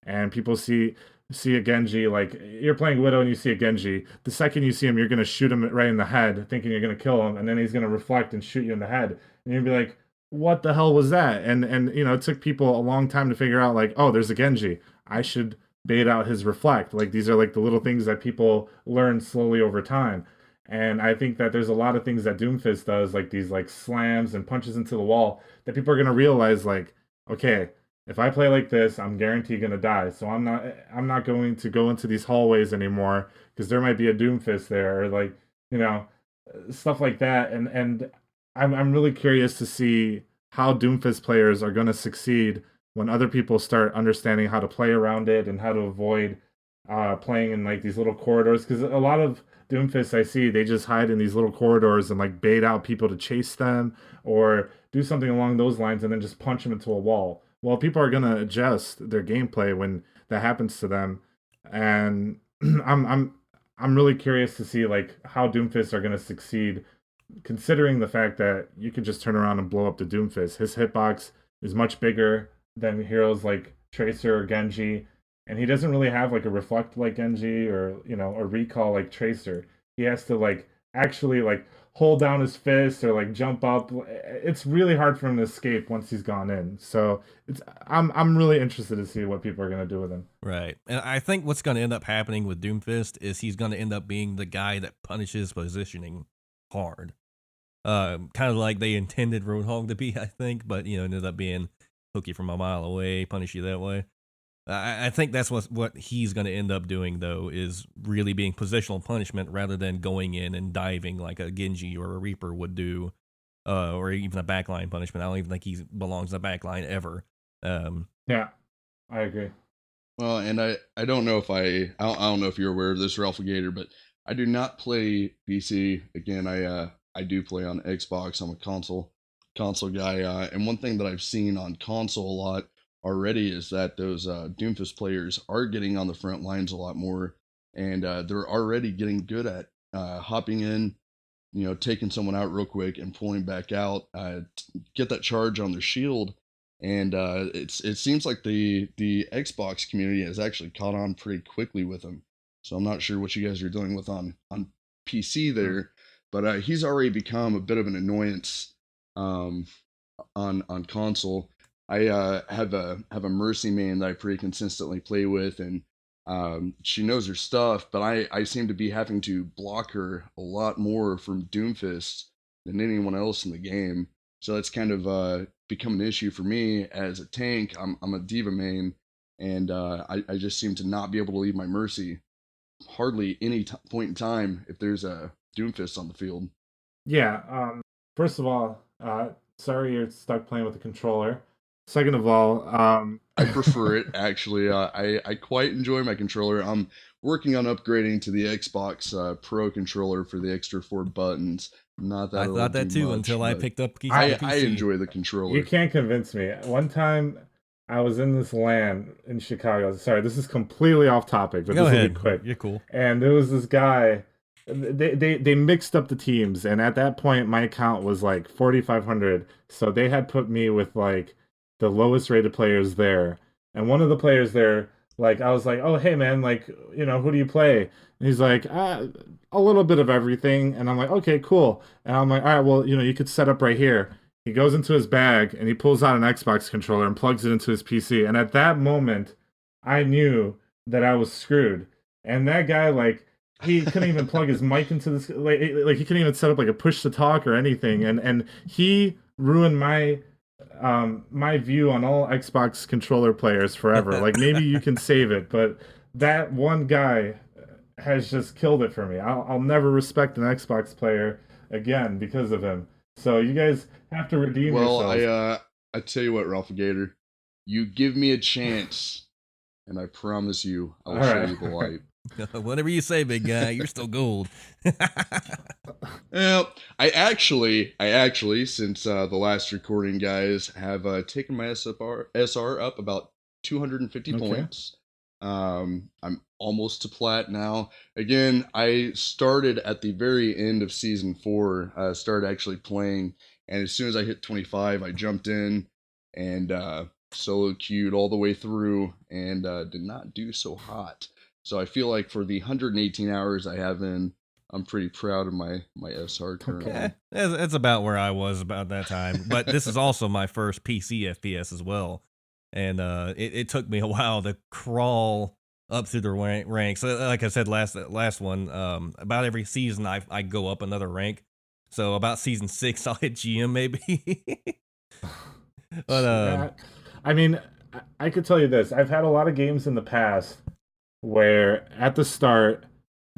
and people see a Genji, like you're playing Widow and you see a Genji, the second you see him, you're gonna shoot him right in the head, thinking you're gonna kill him, and then he's gonna reflect and shoot you in the head, and you'd be like, "What the hell was that?" And it took people a long time to figure out, like, oh, there's a Genji, I should bait out his reflect. Like these are like the little things that people learn slowly over time. And I think that there's a lot of things that Doomfist does, like these like slams and punches into the wall, that people are gonna realize, like, okay, if I play like this, I'm guaranteed gonna die. So I'm not going to go into these hallways anymore because there might be a Doomfist there, or like stuff like that. And I'm really curious to see how Doomfist players are gonna succeed when other people start understanding how to play around it and how to avoid playing in like these little corridors. Because a lot of Doomfist I see, they just hide in these little corridors and like bait out people to chase them or do something along those lines and then just punch them into a wall. Well, people are gonna adjust their gameplay when that happens to them, and I'm really curious to see like how Doomfist are gonna succeed, considering the fact that you can just turn around and blow up the Doomfist. His hitbox is much bigger than heroes like Tracer or Genji, and he doesn't really have like a reflect like Genji or a recall like Tracer. He has to like actually like hold down his fist or like jump up. It's really hard for him to escape once he's gone in. So I'm really interested to see what people are gonna do with him. Right. And I think what's going to end up happening with Doomfist is he's going to end up being the guy that punishes positioning hard. Kind of like they intended Roadhog to be, I think, but ended up being hook you from a mile away, punish you that way. I think that's what he's going to end up doing, though, is really being positional punishment rather than going in and diving like a Genji or a Reaper would do, or even a backline punishment. I don't even think he belongs in the backline ever. Yeah, I agree. Well, and I don't know if I don't know if you're aware of this, Roflgator, but I do not play PC. Again, I do play on Xbox. I'm a console guy, and one thing that I've seen on console a lot already is that those Doomfist players are getting on the front lines a lot more, and they're already getting good at hopping in, taking someone out real quick and pulling back out, get that charge on their shield, and it seems like the Xbox community has actually caught on pretty quickly with him. So I'm not sure what you guys are dealing with on PC there, but he's already become a bit of an annoyance. on console. I have a Mercy main that I pretty consistently play with, and she knows her stuff. But I seem to be having to block her a lot more from Doomfist than anyone else in the game. So that's kind of become an issue for me as a tank. I'm a Diva main, and I just seem to not be able to leave my Mercy hardly any point in time if there's a Doomfist on the field. Yeah. First of all, sorry you're stuck playing with the controller. Second of all, I prefer it actually. I quite enjoy my controller. I'm working on upgrading to the Xbox Pro controller for the extra 4 buttons. Not that I it'll thought that do too much, until I but picked up the I PC. enjoy the you controller. can't convince me. One time, I was in this LAN in Chicago. Sorry, this is completely off topic, but Go this will ahead. be quick. You're cool. And there was this guy. They mixed up the teams, and at that point, my account was like 4,500. So they had put me with like the lowest rated players there. And one of the players there, like I was like, "Oh, hey man, like who do you play?" And he's like, "A little bit of everything." And I'm like, "Okay, cool." And I'm like, "All right, well, you could set up right here." He goes into his bag and he pulls out an Xbox controller and plugs it into his PC. And at that moment, I knew that I was screwed. And that guy, like, he couldn't even plug his mic into this, like he couldn't even set up like a push to talk or anything. And he ruined my view on all Xbox controller players forever. Like, maybe you can save it, but that one guy has just killed it for me. I'll never respect an Xbox player again because of him. So you guys have to redeem Well, yourselves. I tell you what, Roflgator, you give me a chance, and I promise you, I All will show right. you the light. Whatever you say, big guy, you're still gold. Well, I actually, since the last recording, guys, have taken my SR up about 250 Okay. points. I'm almost to plat now. Again, I started at the very end of season 4. Started actually playing, and as soon as I hit 25, I jumped in and solo queued all the way through, and did not do so hot. So I feel like for the 118 hours I have in, I'm pretty proud of my SR currently. Okay. That's about where I was about that time. But this is also my first PC FPS as well. And it took me a while to crawl up through the ranks. Like I said last one, about every season I go up another rank. So about season 6, I'll hit GM maybe. But Yeah. I mean, I could tell you this. I've had a lot of games in the past where at the start,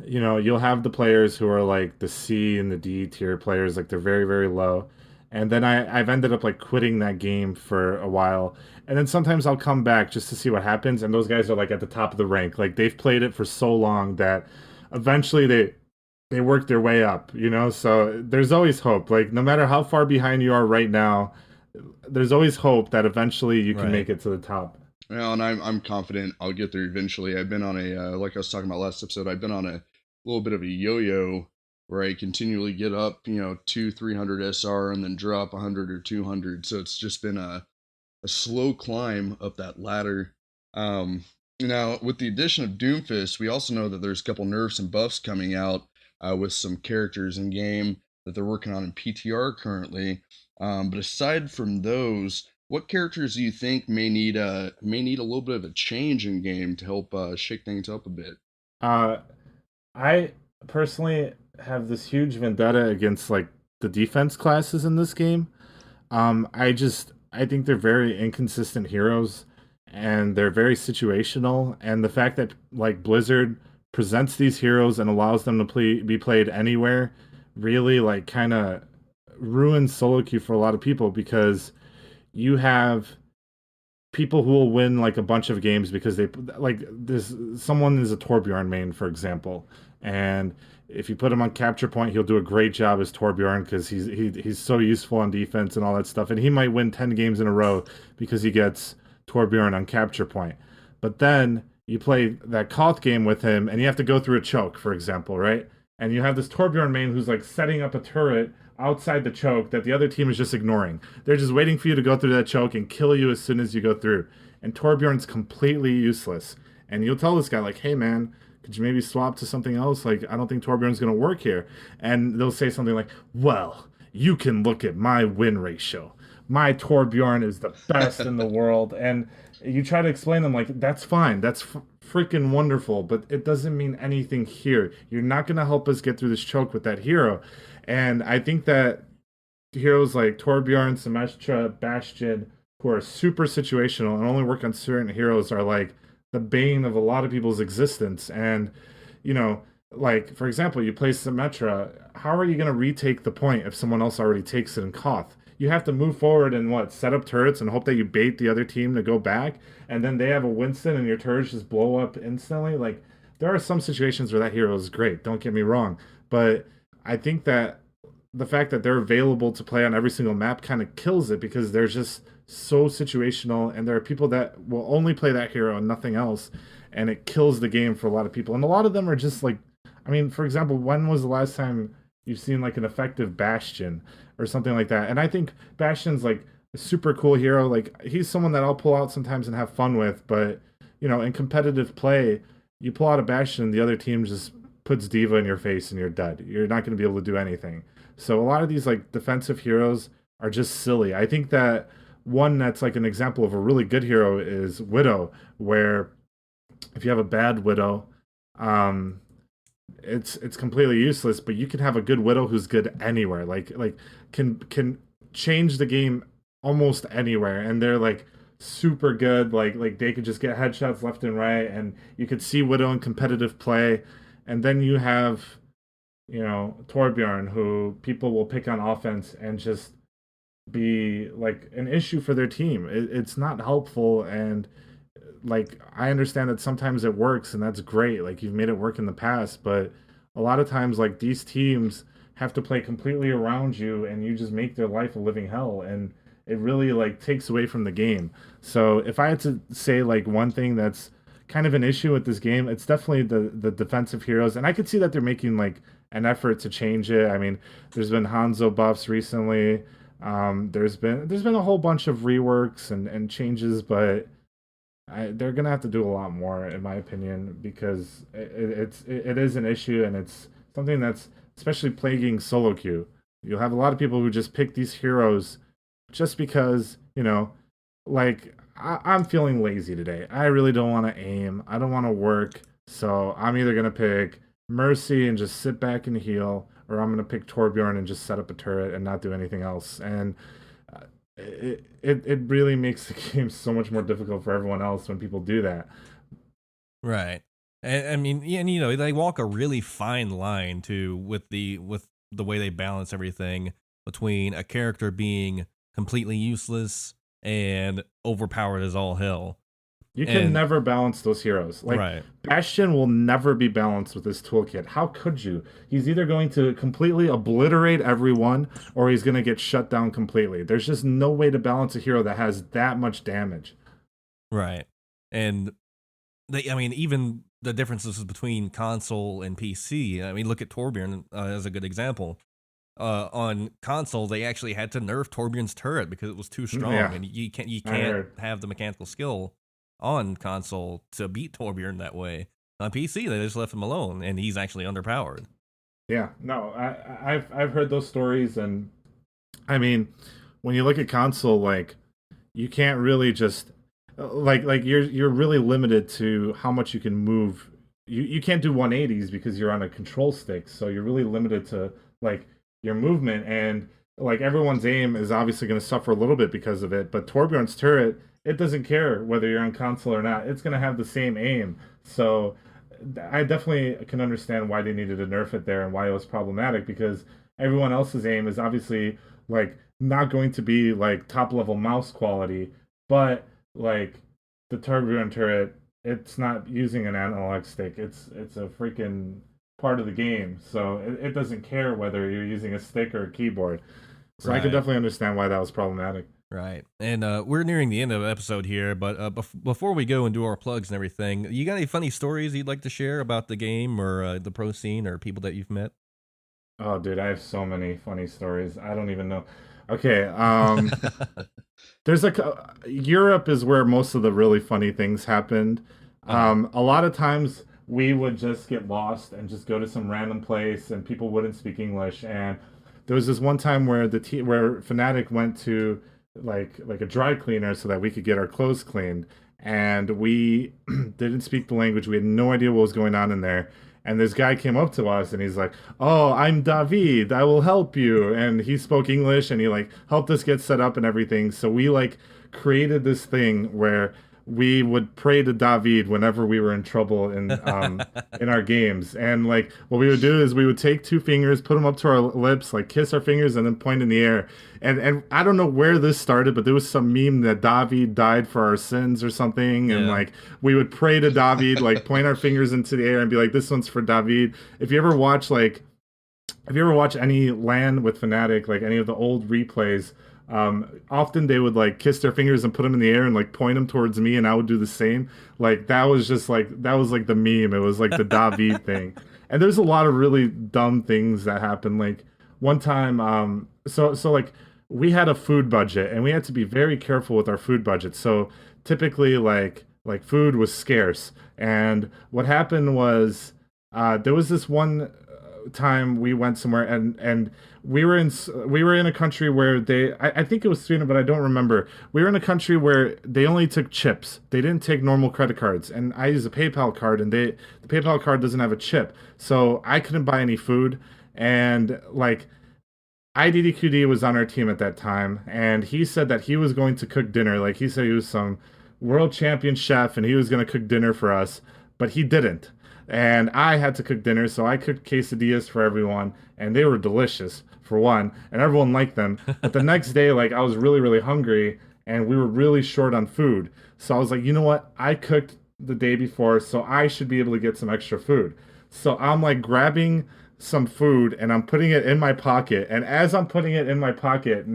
you'll have the players who are like the C and the D tier players, like they're very, very low. And then I've ended up like quitting that game for a while. And then sometimes I'll come back just to see what happens. And those guys are like at the top of the rank. Like they've played it for so long that eventually they work their way up. So there's always hope. Like no matter how far behind you are right now, there's always hope that eventually you can Right. make it to the top. Well, and I'm confident I'll get there eventually. I've been on a like I was talking about last episode. I've been on a little bit of a yo-yo where I continually get up, 200-300 SR and then drop 100 or 200. So it's just been a slow climb up that ladder. Now, with the addition of Doomfist, we also know that there's a couple nerfs and buffs coming out with some characters in game that they're working on in PTR currently. But aside from those, what characters do you think may need a little bit of a change in game to help shake things up a bit? Uh, I personally have this huge vendetta against like the defense classes in this game. I think they're very inconsistent heroes and they're very situational. And the fact that like Blizzard presents these heroes and allows them to be played anywhere really like kind of ruins solo queue for a lot of people because you have people who will win like a bunch of games because they like this someone is a Torbjorn main, for example, and if you put him on capture point, he'll do a great job as Torbjorn because he's so useful on defense and all that stuff, and he might win 10 games in a row because he gets Torbjorn on capture point. But then you play that Koth game with him, and you have to go through a choke, for example, right? And you have this Torbjorn main who's like setting up a turret outside the choke that the other team is just ignoring. They're just waiting for you to go through that choke and kill you as soon as you go through. And Torbjorn's completely useless. And you'll tell this guy, like, hey man, could you maybe swap to something else? Like, I don't think Torbjorn's going to work here. And they'll say something like, well, you can look at my win ratio. my Torbjorn is the best in the world, and you try to explain them like that's fine, that's freaking wonderful, but it doesn't mean anything here. You're not going to help us get through this choke with that hero. And I think that heroes like Torbjorn, Semestra, Bastion, who are super situational and only work on certain heroes, are like the bane of a lot of people's existence. And, you know, like, for example, you play Symmetra, how are you going to retake the point if someone else already takes it in Koth? You have to move forward and set up turrets and hope that you bait the other team to go back, and then they have a Winston and your turrets just blow up instantly. Like, there are some situations where that hero is great, don't get me wrong, but I think that the fact that they're available to play on every single map kind of kills it, because they're just so situational, and there are people that will only play that hero and nothing else, and it kills the game for a lot of people. And a lot of them are just like, I mean, for example, when was the last time you've seen like an effective Bastion or something like that? And I think Bastion's like a super cool hero. Like, he's someone that I'll pull out sometimes and have fun with, but you know, in competitive play, you pull out a Bastion, the other team just puts Diva in your face and you're dead. You're not going to be able to do anything. So a lot of these like defensive heroes are just silly. I think that one that's like an example of a really good hero is Widow, where if you have a bad Widow, um, it's completely useless. But you can have a good Widow who's good anywhere, like can change the game almost anywhere, and they're like super good. Like they could just get headshots left and right, and you could see Widow in competitive play. And then you have, you know, Torbjorn, who people will pick on offense and just be like an issue for their team. It's not helpful, and like I understand that sometimes it works and that's great. Like, you've made it work in the past, but a lot of times like these teams have to play completely around you, and you just make their life a living hell, and it really like takes away from the game. So if I had to say like one thing that's kind of an issue with this game, it's definitely the defensive heroes, and I could see that they're making like an effort to change it. I mean, there's been Hanzo buffs recently. There's been a whole bunch of reworks and changes, but they're gonna have to do a lot more, in my opinion, because it is an issue, and it's something that's especially plaguing solo queue. You'll have a lot of people who just pick these heroes just because, you know, like I'm feeling lazy today. I really don't want to aim. I don't want to work. So I'm either gonna pick Mercy and just sit back and heal, or I'm gonna pick Torbjorn and just set up a turret and not do anything else. And it really makes the game so much more difficult for everyone else when people do that. Right. And I mean, and you know, they walk a really fine line too with the way they balance everything between a character being completely useless and overpowered as all hell. You can never balance those heroes. Like, right. Bastion will never be balanced with this toolkit. How could you? He's either going to completely obliterate everyone, or he's going to get shut down completely. There's just no way to balance a hero that has that much damage. Right. And I mean, even the differences between console and PC. I mean, look at Torbjorn as a good example. On console, they actually had to nerf Torbjorn's turret because it was too strong, and you can't have the mechanical skill on console to beat Torbjorn that way. On PC, they just left him alone, and he's actually underpowered. Yeah, no, I've heard those stories, and I mean, when you look at console, like, you can't really just like you're really limited to how much you can move. You can't do 180s because you're on a control stick, so you're really limited to like your movement, and like everyone's aim is obviously going to suffer a little bit because of it. But Torbjorn's turret, it doesn't care whether you're on console or not. It's going to have the same aim. So I definitely can understand why they needed to nerf it there and why it was problematic, because everyone else's aim is obviously like not going to be like top level mouse quality, but like the Torbjorn turret, it's not using an analog stick. It's a freaking part of the game. So it doesn't care whether you're using a stick or a keyboard. So right. I can definitely understand why that was problematic. Right. And we're nearing the end of the episode here, but before we go and do our plugs and everything, you got any funny stories you'd like to share about the game or the pro scene or people that you've met? Oh, dude, I have so many funny stories. I don't even know. Okay, there's like Europe is where most of the really funny things happened. A lot of times we would just get lost and just go to some random place, and people wouldn't speak English. And there was this one time where where Fnatic went to like a dry cleaner so that we could get our clothes cleaned. And we didn't speak the language. We had no idea what was going on in there. And this guy came up to us and he's like, "Oh, I'm David. I will help you." And he spoke English and he like helped us get set up and everything. So we like created this thing where we would pray to David whenever we were in trouble in our games. And like what we would do is we would take two fingers, put them up to our lips, like kiss our fingers, and then point in the air. And I don't know where this started, but there was some meme that David died for our sins or something. And like we would pray to David, like point our fingers into the air and be like, "This one's for David." If you ever watch any LAN with Fnatic, like any of the old replays, often they would like kiss their fingers and put them in the air and like point them towards me, and I would do the same. Like that was like the meme. It was like the David thing. And there's a lot of really dumb things that happen. Like one time, so like we had a food budget and we had to be very careful with our food budget. So typically like food was scarce. And what happened was there was this one time we went somewhere and we were in a country where I think it was Sweden, but I don't remember. We were in a country where they only took chips. They didn't take normal credit cards. And I use a PayPal card, and the PayPal card doesn't have a chip. So I couldn't buy any food. And like IDDQD was on our team at that time, and he said that he was going to cook dinner. Like he said he was some world champion chef and he was going to cook dinner for us, but he didn't. And I had to cook dinner, so I cooked quesadillas for everyone, and they were delicious for one, and everyone liked them. But the next day, like I was really, really hungry, and we were really short on food. So I was like, you know what? I cooked the day before, so I should be able to get some extra food. So I'm like grabbing some food and I'm putting it in my pocket. And as I'm putting it in my pocket,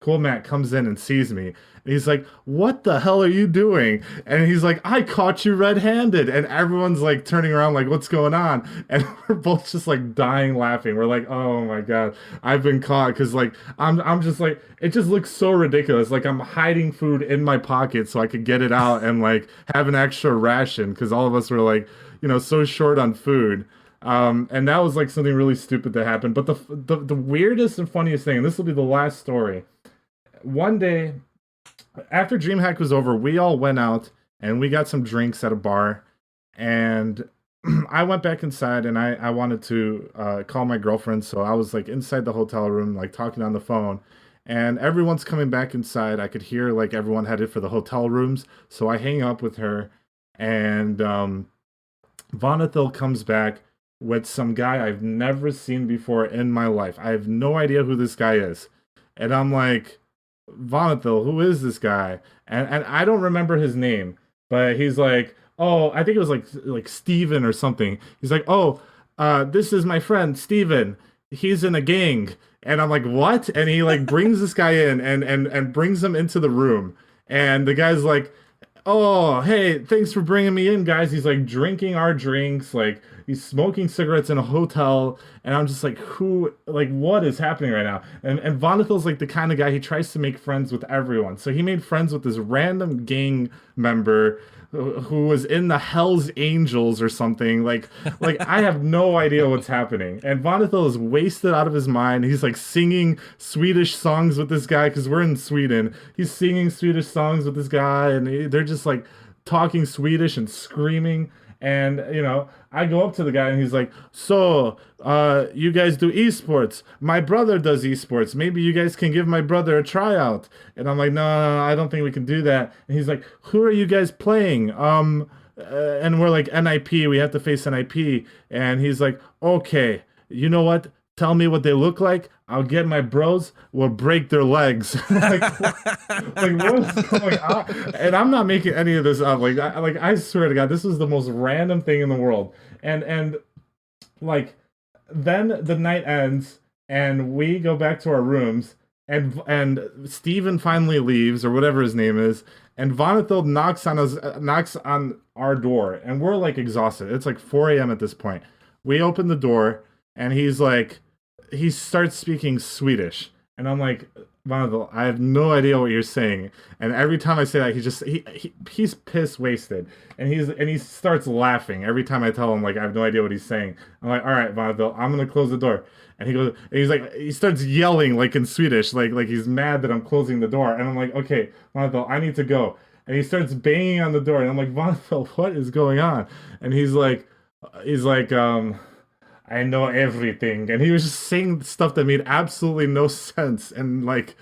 Cool Matt comes in and sees me. And he's like, "What the hell are you doing?" And he's like, "I caught you red-handed." And everyone's like turning around like, "What's going on?" And we're both just like dying laughing. We're like, "Oh my God, I've been caught." Because like, I'm just like, it just looks so ridiculous. Like I'm hiding food in my pocket so I could get it out and like have an extra ration. Because all of us were like, so short on food. And that was like something really stupid that happened. But the weirdest and funniest thing, and this will be the last story. One day, after DreamHack was over, we all went out and we got some drinks at a bar. And I went back inside and I wanted to call my girlfriend. So I was like inside the hotel room, like talking on the phone. And everyone's coming back inside. I could hear like everyone headed for the hotel rooms. So I hang up with her. And Vonathil comes back with some guy I've never seen before in my life. I have no idea who this guy is. And I'm like, "Vonathil, who is this guy?" And I don't remember his name, but he's like, "Oh, I think it was like Steven or something." He's like, "Oh, this is my friend Steven. He's in a gang." And I'm like, "What?" And he like brings this guy in and brings him into the room. And the guy's like, "Oh, hey, thanks for bringing me in, guys." He's like drinking our drinks, like he's smoking cigarettes in a hotel, and I'm just like, what is happening right now? And Vonathil's like the kind of guy, he tries to make friends with everyone. So he made friends with this random gang member who was in the Hell's Angels or something. Like I have no idea what's happening. And Vonathil is wasted out of his mind. He's like singing Swedish songs with this guy because we're in Sweden. He's singing Swedish songs with this guy, and they're just like talking Swedish and screaming. And I go up to the guy and he's like, "So, you guys do esports? My brother does esports. Maybe you guys can give my brother a tryout." And I'm like, no, I don't think we can do that. And he's like, "Who are you guys playing?" And we're like, "NIP, we have to face NIP." And he's like, "Okay, you know what? Tell me what they look like. I'll get my bros. We'll break their legs." like what is going on? And I'm not making any of this up. Like I swear to God, this was the most random thing in the world. And like then the night ends and we go back to our rooms and Steven finally leaves or whatever his name is, and Vonathil knocks on our door, and we're like exhausted. It's like 4 a.m. at this point. We open the door and he starts speaking Swedish. And I'm like, Vonnegut, I have no idea what you're saying. And every time I say that, he's piss wasted, and he starts laughing every time I tell him like I have no idea what he's saying. I'm like, all right, Vonnegut, I'm gonna close the door. And he goes, and he's like, he starts yelling like in Swedish, like he's mad that I'm closing the door. And I'm like, okay, Vonnegut, I need to go. And he starts banging on the door, and I'm like, Vonnegut, what is going on? And he's like, I know everything. And he was just saying stuff that made absolutely no sense. And like,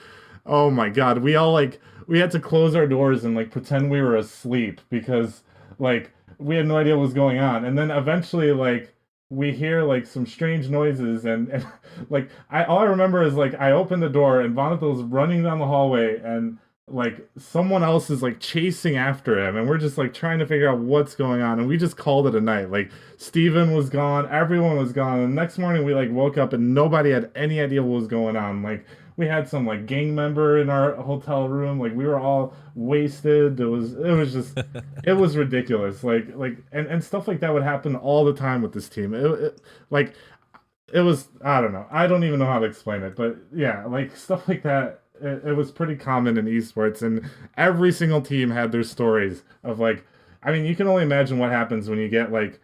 oh my God, we had to close our doors and like pretend we were asleep because like we had no idea what was going on. And then eventually like we hear like some strange noises and like all I remember is like I opened the door and Vonnegutl's running down the hallway and like someone else is like chasing after him and we're just like trying to figure out what's going on and we just called it a night. Like Steven was gone, everyone was gone, and the next morning we like woke up and nobody had any idea what was going on. Like we had some like gang member in our hotel room, like we were all wasted. It was just it was ridiculous. And stuff like that would happen all the time with this team. Like it was, I don't know, I don't even know how to explain it, but yeah, like stuff like that. It was pretty common in esports, and every single team had their stories of like, I mean, you can only imagine what happens when you get like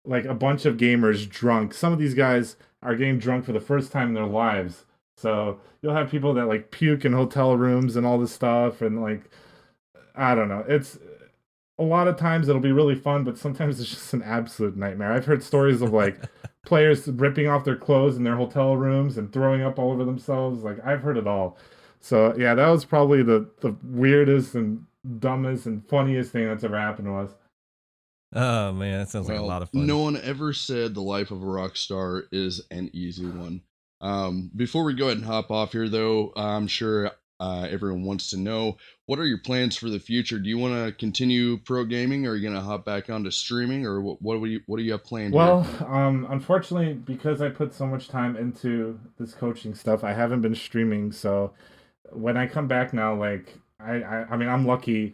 a bunch of gamers drunk. Some of these guys are getting drunk for the first time in their lives, so you'll have people that like puke in hotel rooms and all this stuff, and like, I don't know, it's a lot of times it'll be really fun, but sometimes it's just an absolute nightmare. I've heard stories of like players ripping off their clothes in their hotel rooms and throwing up all over themselves. Like I've heard it all. So yeah, that was probably the weirdest and dumbest and funniest thing that's ever happened to us. Oh man, that sounds like a lot of fun. No one ever said the life of a rock star is an easy one. Before we go ahead and hop off here, though, I'm sure everyone wants to know, what are your plans for the future? Do you want to continue pro gaming, or are you going to hop back onto streaming, or what do you have planned? Well, unfortunately, because I put so much time into this coaching stuff, I haven't been streaming. So when I come back now, like I mean, I'm lucky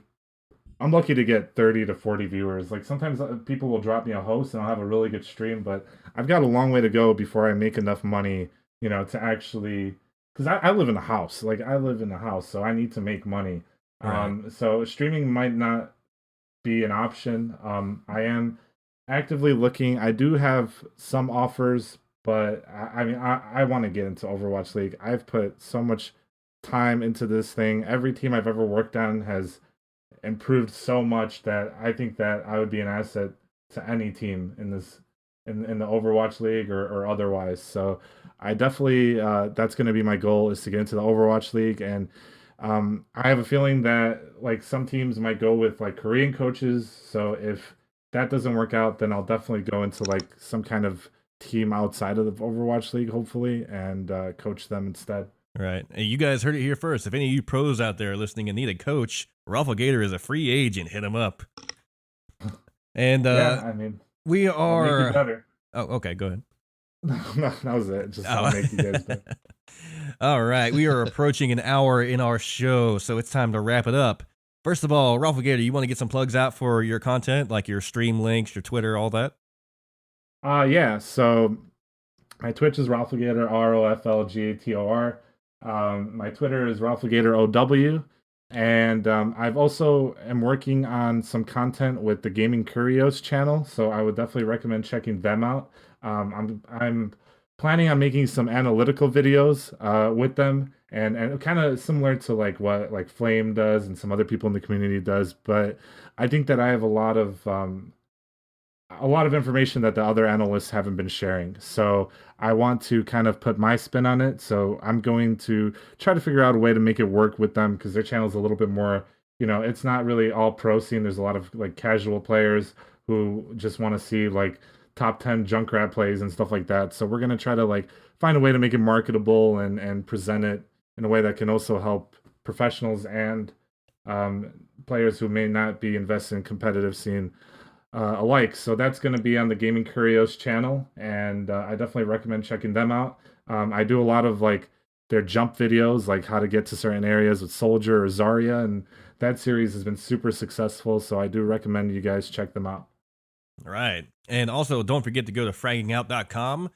to get 30 to 40 viewers. Like sometimes people will drop me a host and I'll have a really good stream, but I've got a long way to go before I make enough money, to actually, because I live in a house. Like I live in a house, so I need to make money. Right. So streaming might not be an option. I am actively looking. I do have some offers, but I mean, I want to get into Overwatch League. I've put so much time into this thing. Every team I've ever worked on has improved so much that I think that I would be an asset to any team in this in the Overwatch League or otherwise. So I definitely that's going to be my goal, is to get into the Overwatch League. And I have a feeling that like some teams might go with like Korean coaches. So if that doesn't work out, then I'll definitely go into like some kind of team outside of the Overwatch League, hopefully, and coach them instead. Right. And you guys heard it here first. If any of you pros out there listening and need a coach, Roflgator is a free agent. Hit him up. And yeah, I mean, we I'll make you are. better. Oh, okay. Go ahead. No, that was it. Just I'll make you guys better. All right. We are approaching an hour in our show, so it's time to wrap it up. First of all, Roflgator, you want to get some plugs out for your content, like your stream links, your Twitter, all that? Yeah. So my Twitch is Roflgator, Roflgator. My Twitter is Roflgator OW. And I've also am working on some content with the Gaming Curios channel, so I would definitely recommend checking them out. I'm planning on making some analytical videos with them, and kind of similar to like what like Flame does and some other people in the community does. But I think that I have a lot of information that the other analysts haven't been sharing. So I want to kind of put my spin on it. So I'm going to try to figure out a way to make it work with them, because their channel is a little bit more, it's not really all pro scene. There's a lot of like casual players who just want to see like top 10 Junkrat plays and stuff like that. So we're going to try to like find a way to make it marketable and present it in a way that can also help professionals and players who may not be invested in competitive scene alike. So that's going to be on the Gaming Curios channel, and I definitely recommend checking them out. I do a lot of like their jump videos, like how to get to certain areas with Soldier or Zarya, and that series has been super successful, so I do recommend you guys check them out. All right. And also, don't forget to go to fraggingout.com,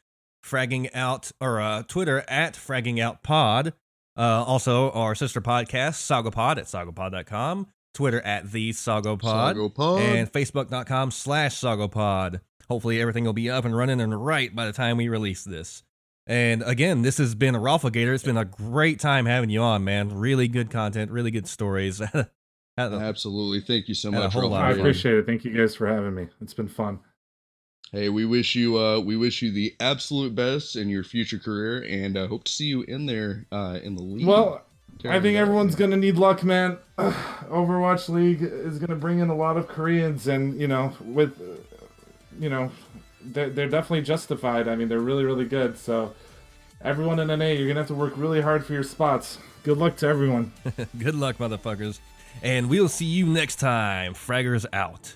fragging out, or Twitter at fraggingoutpod. Also, our sister podcast, Sagopod, at sagopod.com, Twitter at the Sagopod, Sagopod. and Facebook.com/Sagopod. Hopefully, everything will be up and running and right by the time we release this. And again, this has been Roflgator. It's been a great time having you on, man. Really good content, really good stories. Absolutely. Thank you so Had a much, whole lot I of Roflgator. fun. appreciate it. Thank you guys for having me. It's been fun. Hey, we wish you the absolute best in your future career, and hope to see you in there in the league. Well, I Tearing think it up. everyone's going to need luck, man. Overwatch League is going to bring in a lot of Koreans, and, they're definitely justified. I mean, they're really, really good. So, everyone in NA, you're going to have to work really hard for your spots. Good luck to everyone. Good luck, motherfuckers. And we'll see you next time. Fraggers out.